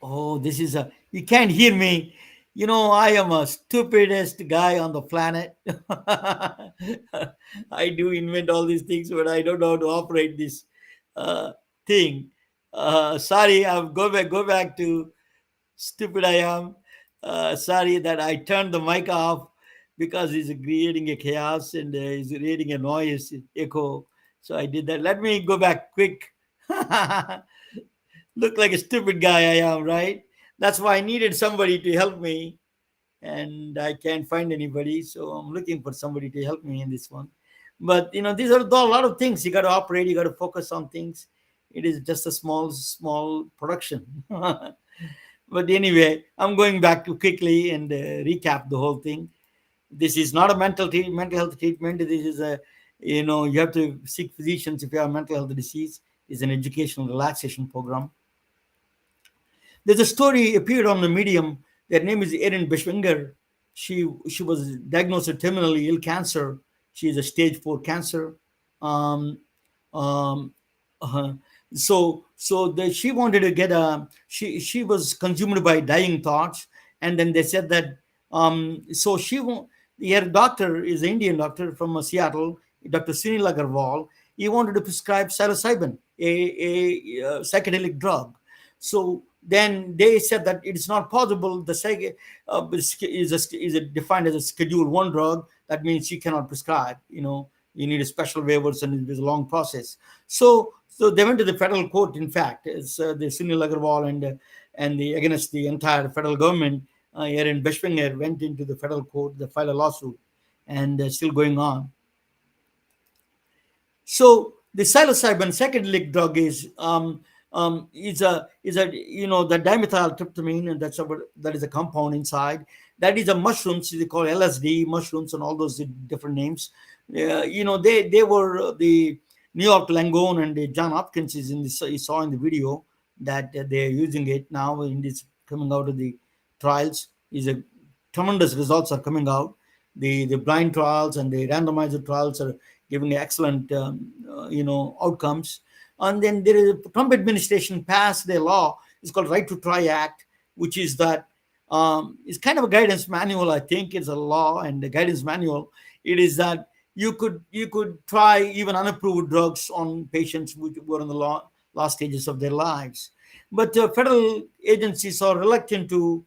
S1: Oh, this is a. You can't hear me. I am a stupidest guy on the planet. I do invent all these things, but I don't know how to operate this uh, thing. Sorry, I'll go back to stupid I am. Sorry that I turned the mic off because it's creating a chaos and it's creating a noise echo. So I did that. Let me go back quick. Look like a stupid guy I am, right? That's why I needed somebody to help me, and I can't find anybody. So I'm looking for somebody to help me in this one. But these are a lot of things you got to operate. You got to focus on things. It is just a small production. But anyway, I'm going back to quickly and recap the whole thing. This is not a mental health treatment. This is a, you have to seek physicians if you have mental health disease. It's an educational relaxation program. There's a story appeared on the medium. Their name is Erin Bishwinger. She was diagnosed with terminally ill cancer. She is a stage 4 cancer. Um, um, uh, she wanted to get a. She was consumed by dying thoughts, and then they said that. So she won't. Her doctor is an Indian doctor from Seattle, Dr. Sunil Agarwal. He wanted to prescribe psilocybin, a psychedelic drug. So then they said that it is not possible. The is defined as a Schedule 1 drug. That means you cannot prescribe. You need a special waivers and it is a long process. So they went to the federal court. In fact, it's the Sunil Agarwal and the against the entire federal government here in Bishwinger went into the federal court. They filed a lawsuit, and still going on. So the psilocybin psychedelic drug is a the dimethyltryptamine, and that is a compound inside. That is a mushrooms they call LSD mushrooms and all those different names. They were the New York Langone and John Hopkins is in this. You saw in the video that they are using it now in this coming out of the trials. Is a tremendous results are coming out. The blind trials and the randomized trials are giving excellent outcomes. And then there is a Trump administration passed a law. It's called Right to Try Act, which is that it's kind of a guidance manual. I think it's a law and the guidance manual. It is that you could try even unapproved drugs on patients who were in the last stages of their lives, but federal agencies are reluctant to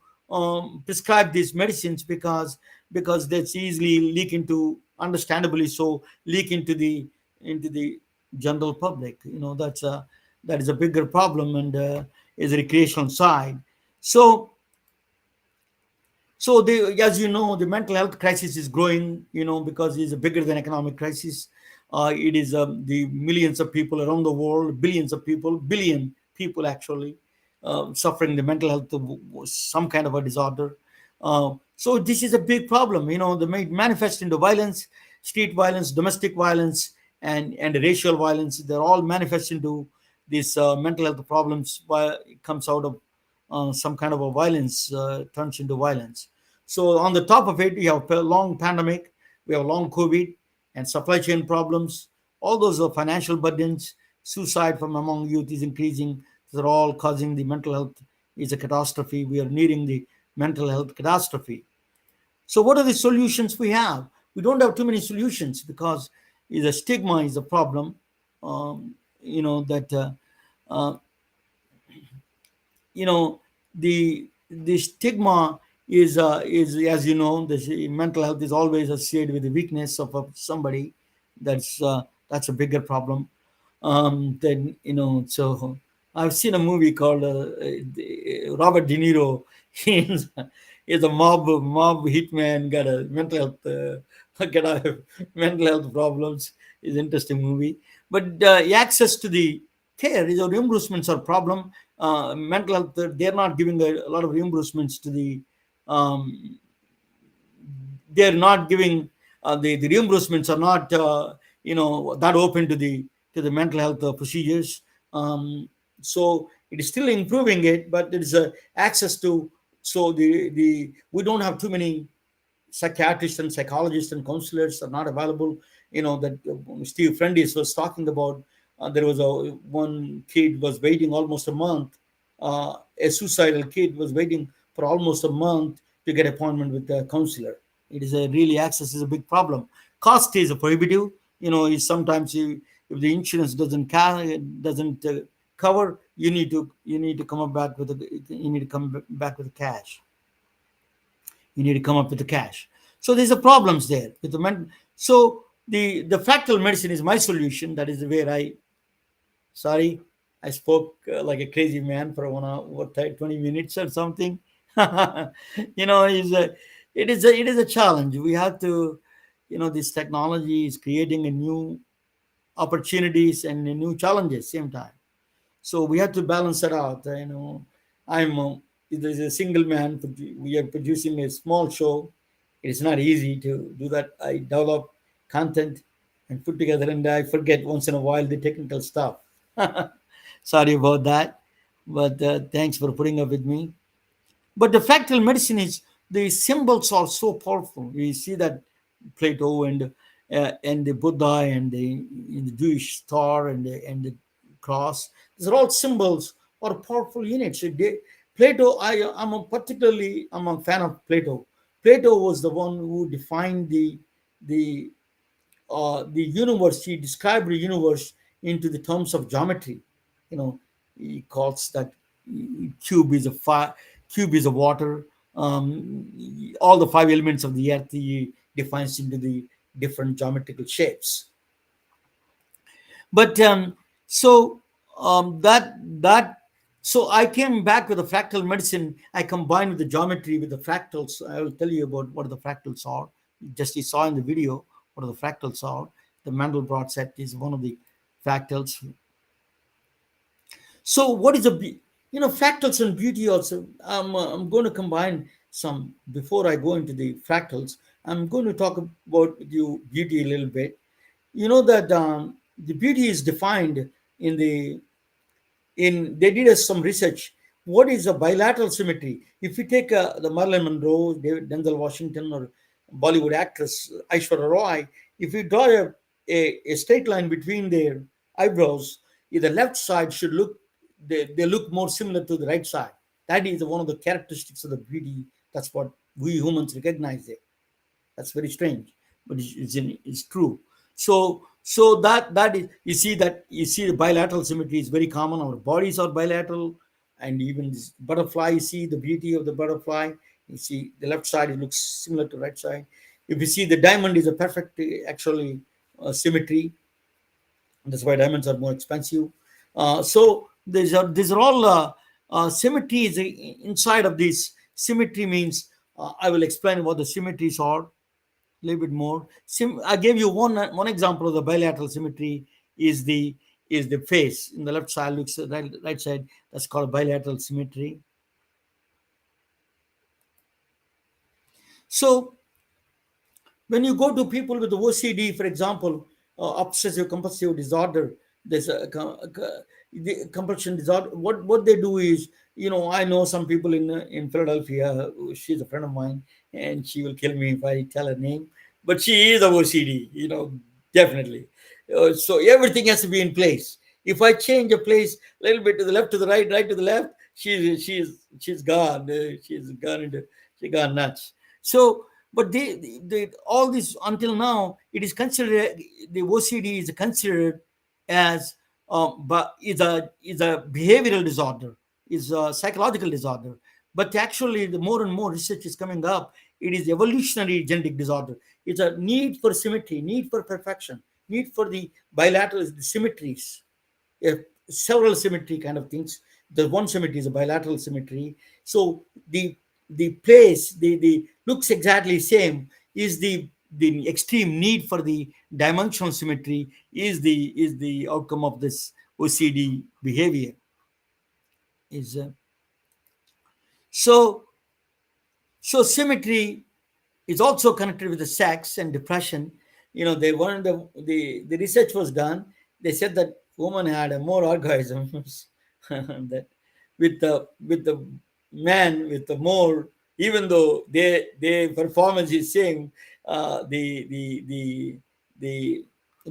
S1: prescribe these medicines because that's easily leak into, understandably so, leak into the general public. That is a bigger problem, and is a recreational side. So so the as you know, the mental health crisis is growing, because it's bigger than economic crisis. It is the millions of people around the world, billions of people, billion people actually, suffering the mental health of some kind of a disorder. So this is a big problem. They may manifest into violence, street violence, domestic violence, and racial violence. They're all manifest into these mental health problems. Why it comes out of some kind of a violence, turns into violence. So on the top of it, we have a long pandemic, we have long COVID, and supply chain problems. All those are financial burdens. Suicide from among youth is increasing. They're all causing the mental health is a catastrophe. We are nearing the mental health catastrophe. So what are the solutions we have? We don't have too many solutions because the stigma is a problem. That uh, you know the stigma is, as you know, the mental health is always associated with the weakness of somebody. That's a bigger problem. Then so I've seen a movie called Robert De Niro. He's a mob hitman, got a mental health got a mental health problems. Is interesting movie. But access to the care is, reimbursements are problem. Mental health, they're not giving a lot of reimbursements to the um, they're not giving the reimbursements are not that open to the mental health procedures. So it is still improving it, but there is a access to. So the we don't have too many psychiatrists and psychologists and counselors are not available. That Steve Friendis was talking about. There was one kid was waiting almost a month a suicidal kid was waiting for almost a month to get appointment with a counselor. It is a really access is a big problem. Cost is a prohibitive. Is sometimes if the insurance doesn't cover, you need to come up back with you need to come back with the cash. You need to come up with the cash. So there's a problems there with the so the fractal medicine is my solution. That is where I sorry, I spoke like a crazy man for 1 hour, 20 minutes or something. Is a it is a challenge. We have to, this technology is creating a new opportunities and a new challenges same time. So we have to balance it out. I'm there's a single man. We are producing a small show. It's not easy to do that. I develop content and put together, and I forget once in a while the technical stuff. Sorry about that, but thanks for putting up with me. But the fractal medicine is the symbols are so powerful. You see that Plato and the Buddha and the Jewish star and the cross. These are all symbols or powerful units. Plato, I'm a fan of Plato. Plato was the one who defined the the universe. He described the universe into the terms of geometry. You know, he calls that cube is a fire, cube is a water. All the five elements of the earth he defines into the different geometrical shapes. But that so I came back with the fractal medicine. I combined with the geometry with the fractals. I will tell you about what the fractals are. Just you saw in the video what the fractals are. The Mandelbrot set is one of the fractals. So what is fractals and beauty also? I'm going to combine some before I go into the fractals. I'm going to talk about you beauty a little bit. You know that the beauty is defined in the in they did some research. What is a bilateral symmetry? If you take the Marilyn Monroe, Denzel Washington, or Bollywood actress Aishwarya Roy, if you draw a straight line between their eyebrows, the left side should look they look more similar to the right side. That is one of the characteristics of the beauty. That's what we humans recognize it. That's very strange, but it's true. So that is you see the bilateral symmetry is very common. Our bodies are bilateral, and even this butterfly. You see the beauty of the butterfly. You see the left side it looks similar to right side. If you see the diamond is a perfect actually symmetry. That's why diamonds are more expensive. So these are all symmetries inside of this. Symmetry means I will explain what the symmetries are a little bit more. I gave you one example of the bilateral symmetry is the face. In the left side looks right side. That's called bilateral symmetry. So when you go to people with OCD, for example, obsessive compulsive disorder, there's the compulsion disorder. What they do is, I know some people in Philadelphia. She's a friend of mine, and she will kill me if I tell her name. But she is a OCD, definitely. So everything has to be in place. If I change a place a little bit to the left, to the right, right to the left, she's gone. She gone nuts. So, but they all this until now, it is considered the OCD is considered as but is a behavioral disorder, is a psychological disorder. But actually, the more and more research is coming up, it is evolutionary genetic disorder. It's a need for symmetry, need for perfection, need for the bilateral the symmetries, uh, several symmetry kind of things. The one symmetry is a bilateral symmetry. So the place the looks exactly same is the extreme need for the dimensional symmetry is the outcome of this OCD behavior. Is so so symmetry is also connected with the sex and depression. They wanted the research was done. They said that women had a more orgasms that with the man with the more, even though their performance is same, the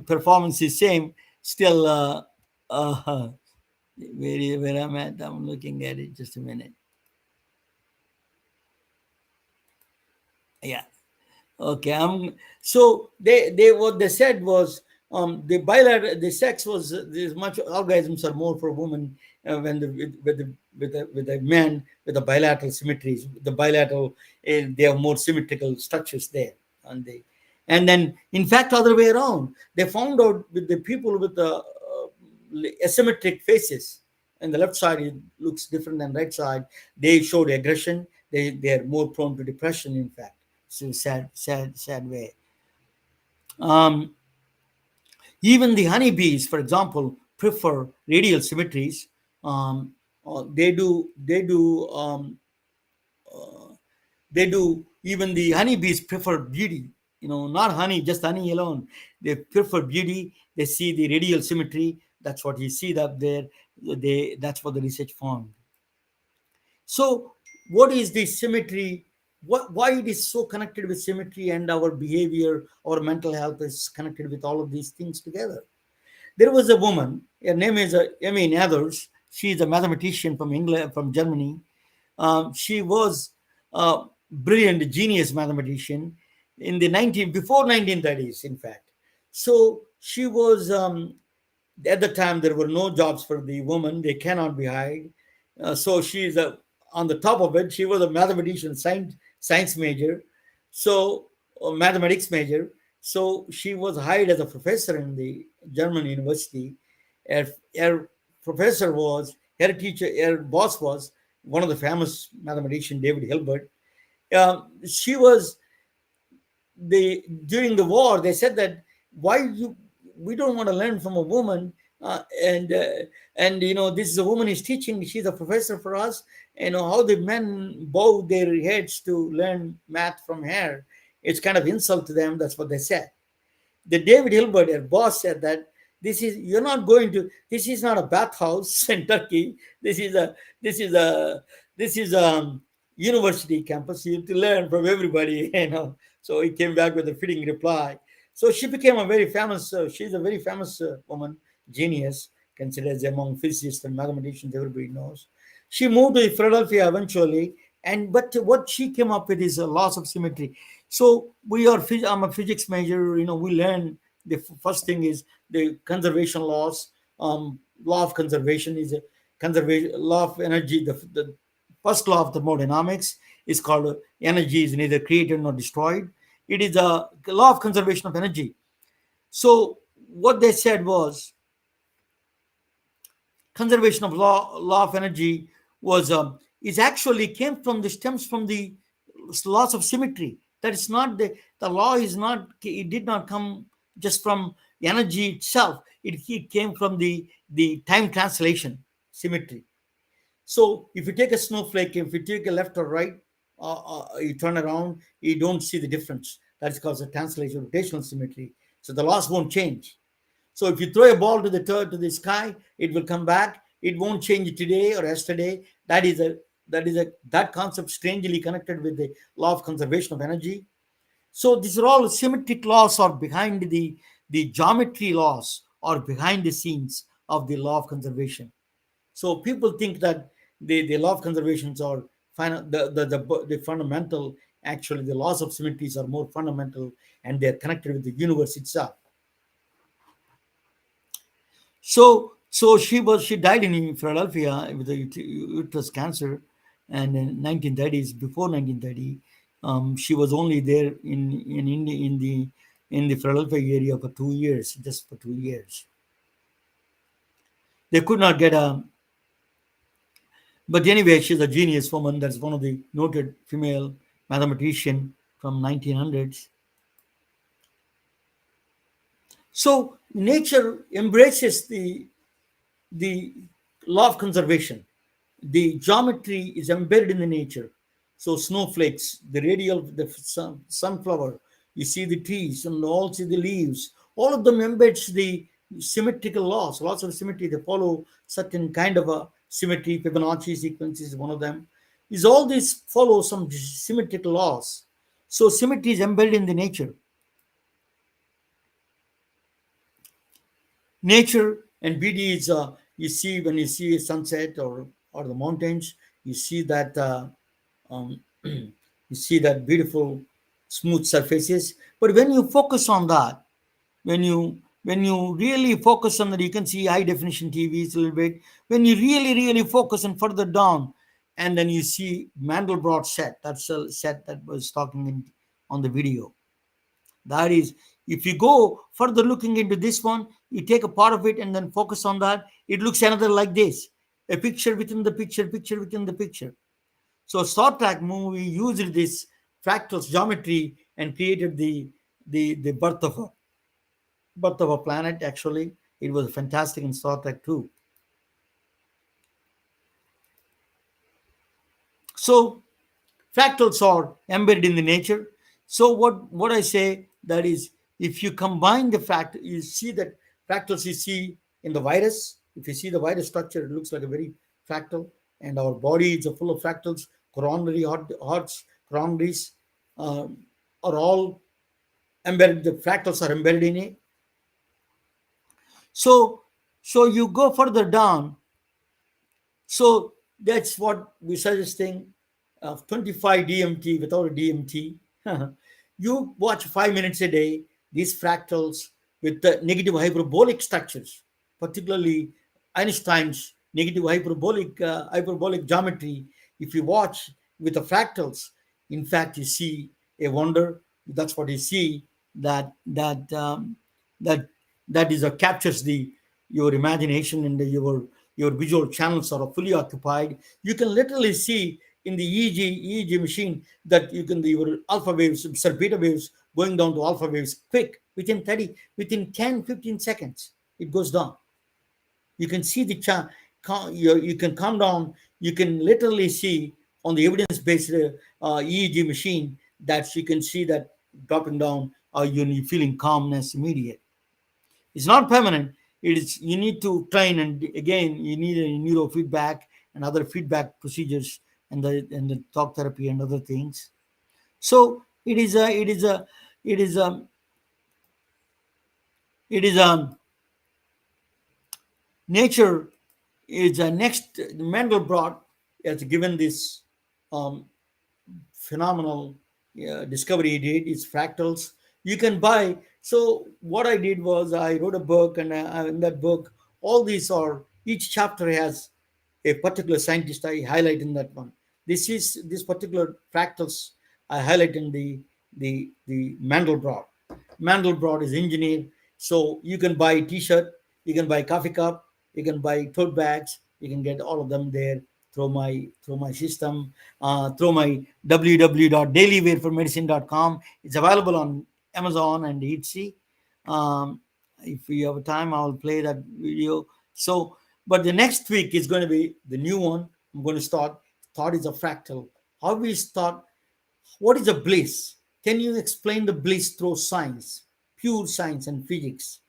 S1: performance is same, still where I'm at. I'm looking at it. Just a minute. Yeah. Okay. So they what they said was the bilateral the sex was this much orgasms are more for women when the with the men with the bilateral symmetries. The bilateral they have more symmetrical structures there, and they and then in fact other way around they found out with the people with the asymmetric faces. And the left side it looks different than right side. They showed aggression. They are more prone to depression. In fact, so sad way. Um, Even the honeybees, for example, prefer radial symmetries. They do. Even the honeybees prefer beauty. Not honey, just honey alone. They prefer beauty. They see the radial symmetry. That's what you see up there. That's what the research found. So, what is the symmetry? Why it is so connected with symmetry and our behavior, our mental health is connected with all of these things together. There was a woman. Her name is Emmy Nathers. She is a mathematician from England, from Germany. She was a brilliant, genius mathematician in the 1930s, in fact. So she was at the time there were no jobs for the woman; they cannot be hired. So she's on the top of it. She was a mathematician, science major, so mathematics major. So she was hired as a professor in the German university. Her professor was her teacher. Her boss was one of the famous mathematician David Hilbert. She was they during the war they said that why you we don't want to learn from a woman and this is a woman is teaching, she's a professor for us. How the men bow their heads to learn math from her, it's kind of insult to them. That's what they said. The David Hilbert, their boss, said that this is not a bathhouse in Turkey. This is a this is a university campus. You have to learn from everybody. So he came back with a fitting reply. So she became a very famous. She's a very famous woman, genius, considered among physicists and mathematicians. Everybody knows. She moved to Philadelphia eventually, and but what she came up with is a loss of symmetry. So I'm a physics major. We learn the first thing is the conservation laws. Law of conservation is a conservation law of energy. The first law of thermodynamics is called energy is neither created nor destroyed. It is a law of conservation of energy. So what they said was conservation of law of energy was is actually came from the stems from the laws of symmetry. That is not the law is not, it did not come just from energy itself. It came from the time translation symmetry. So if you take a snowflake, if you take a left or right, you turn around, you don't see the difference. That's called the translation rotational symmetry. So the laws won't change. So if you throw a ball to the sky, it will come back. It won't change today or yesterday. That concept strangely connected with the law of conservation of energy. So these are all symmetric laws are behind the geometry laws or behind the scenes of the law of conservation. So people think that the law of conservations are the fundamental. Actually, the laws of symmetries are more fundamental, and they're connected with the universe itself. So she died in Philadelphia with a uterus cancer, and in 1930s, before 1930, she was only there in India in the Philadelphia area for 2 years, just for 2 years. They could not get a. But anyway, she's a genius woman. That's one of the noted female mathematician from 1900s. So nature embraces the law of conservation. The geometry is embedded in the nature. So snowflakes, the radial, the sunflower, you see the trees and also the leaves. All of them embeds the symmetrical laws. Laws of symmetry, they follow certain kind of a symmetry. Fibonacci sequence is one of them. Is all these follow some symmetrical laws. So symmetry is embedded in the nature. Nature and beauty is You see, when you see a sunset or the mountains, you see that you see that beautiful smooth surfaces. But when you focus on that, when you really focus on that, you can see high definition TVs a little bit. When you really focus and further down, and then you see Mandelbrot set. That's a set that was talking on the video. That is, if you go further looking into this one, you take a part of it and then focus on that. It looks another like this: a picture within the picture, picture within the picture. So Star Trek movie used this fractal geometry and created the birth of a planet. Actually, it was fantastic in Star Trek too. So fractals are embedded in the nature. So what I say, that is, if you combine the fact, you see that fractals you see in the virus. If you see the virus structure, it looks like a very fractal, and our body is full of fractals. Hearts, coronaries uh, are all embedded. The fractals are embedded in it. So you go further down. So that's what we're suggesting, of 25 DMT without a DMT. You watch 5 minutes a day, these fractals with the negative hyperbolic structures, particularly Einstein's negative hyperbolic geometry. If you watch with the fractals, in fact, you see a wonder. That's what you see. That that um, that that is captures the your imagination, and your visual channels are fully occupied. You can literally see in the EEG machine that you can your alpha waves, sorry, beta waves going down to alpha waves quick within 10 15 seconds. It goes down. You can see you can calm down. You can literally see on the evidence based EEG machine that you can see that dropping down. You're feeling calmness immediate. It's not permanent. It is, you need to train, and again you need a neurofeedback and other feedback procedures, and the talk therapy and other things. So it is it is nature is a next. Mandelbrot has given this um, phenomenal discovery he did is fractals. You can buy. So what I did was I wrote a book, and in that book, all these are, each chapter has a particular scientist I highlight in that one. This particular fractals I highlight in the Mandelbrot. Mandelbrot is engineered, so you can buy a T-shirt, you can buy coffee cup, you can buy tote bags, you can get all of them there through my system, through my www.dailywearformedicine.com. It's available on Amazon and Etsy. Um, if we have time, I'll play that video. So, but the next week is going to be the new one. I'm going to start. Thought is a fractal. How we start? What is a bliss? Can you explain the bliss through science, pure science and physics?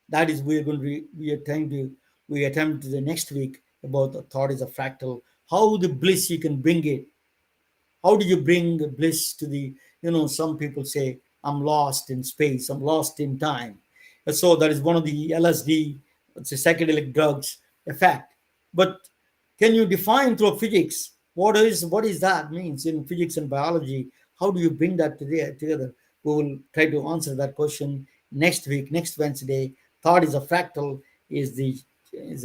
S1: That is, we're going to we attempt the next week about the thought is a fractal. How the bliss you can bring it. How do you bring the bliss to the, some people say, I'm lost in space, I'm lost in time. And so that is one of the LSD, it's a psychedelic drugs effect. But can you define through physics what is that means in physics and biology? How do you bring that together? We will try to answer that question next week, next Wednesday. Thought is a fractal is the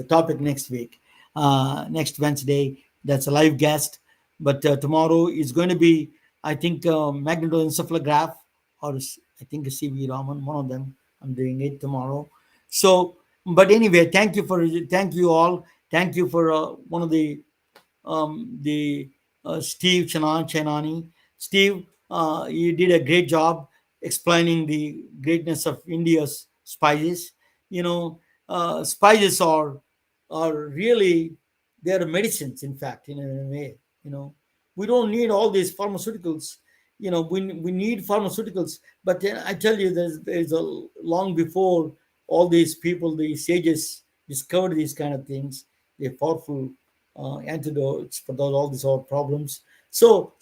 S1: topic next week. Next Wednesday, that's a live guest. But tomorrow is going to be, I think, magnetoencephalograph, or I think a CV Raman, one of them. I'm doing it tomorrow. So, but anyway, thank you all. Thank you for one of the Steve Chenani. Steve, you did a great job explaining the greatness of India's spices. Spices are really, they are medicines. In fact, in a way, we don't need all these pharmaceuticals. We need pharmaceuticals, but then I tell you, there's a long before all these people, the sages, discovered these kind of things. They're powerful antidotes for all these old problems. So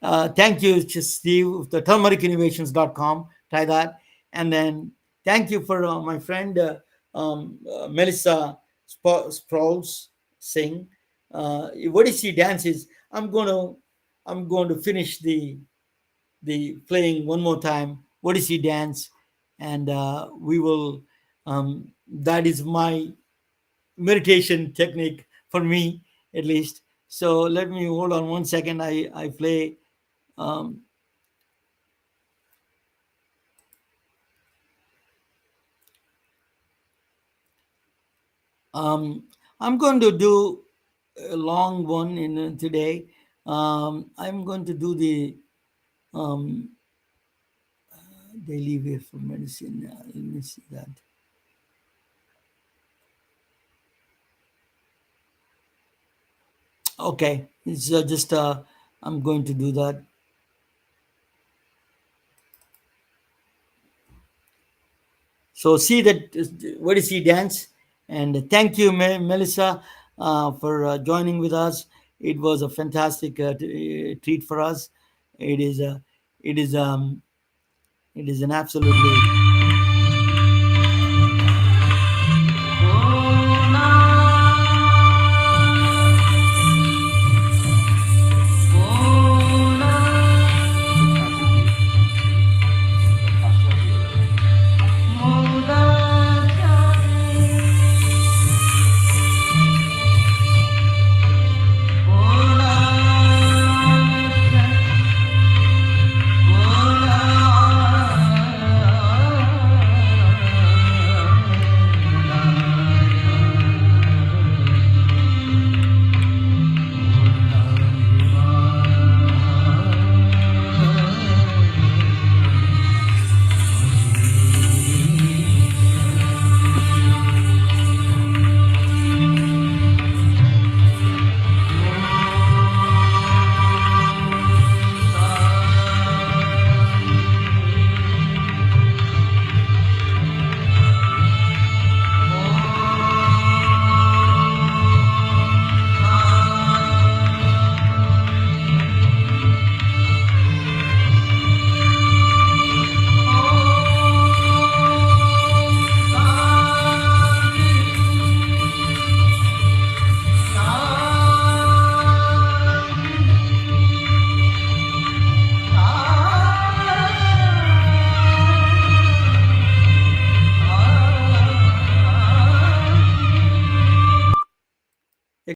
S1: thank you, Steve, the turmericinnovations.com. Try that. And then thank you for my friend Melissa Sprouls sing. What is he dances? I'm going to finish the playing one more time. What is he dance? And we will. That is my meditation technique for me, at least. So let me hold on 1 second. I play. Um, um, I'm going to do a long one in today. I'm going to do the um, daily way for medicine. Let me see that. Okay, it's just I'm going to do that. So see that what is he dance? And thank you, Melissa, for joining with us. It was a fantastic treat for us. It is a, it is it is an absolutely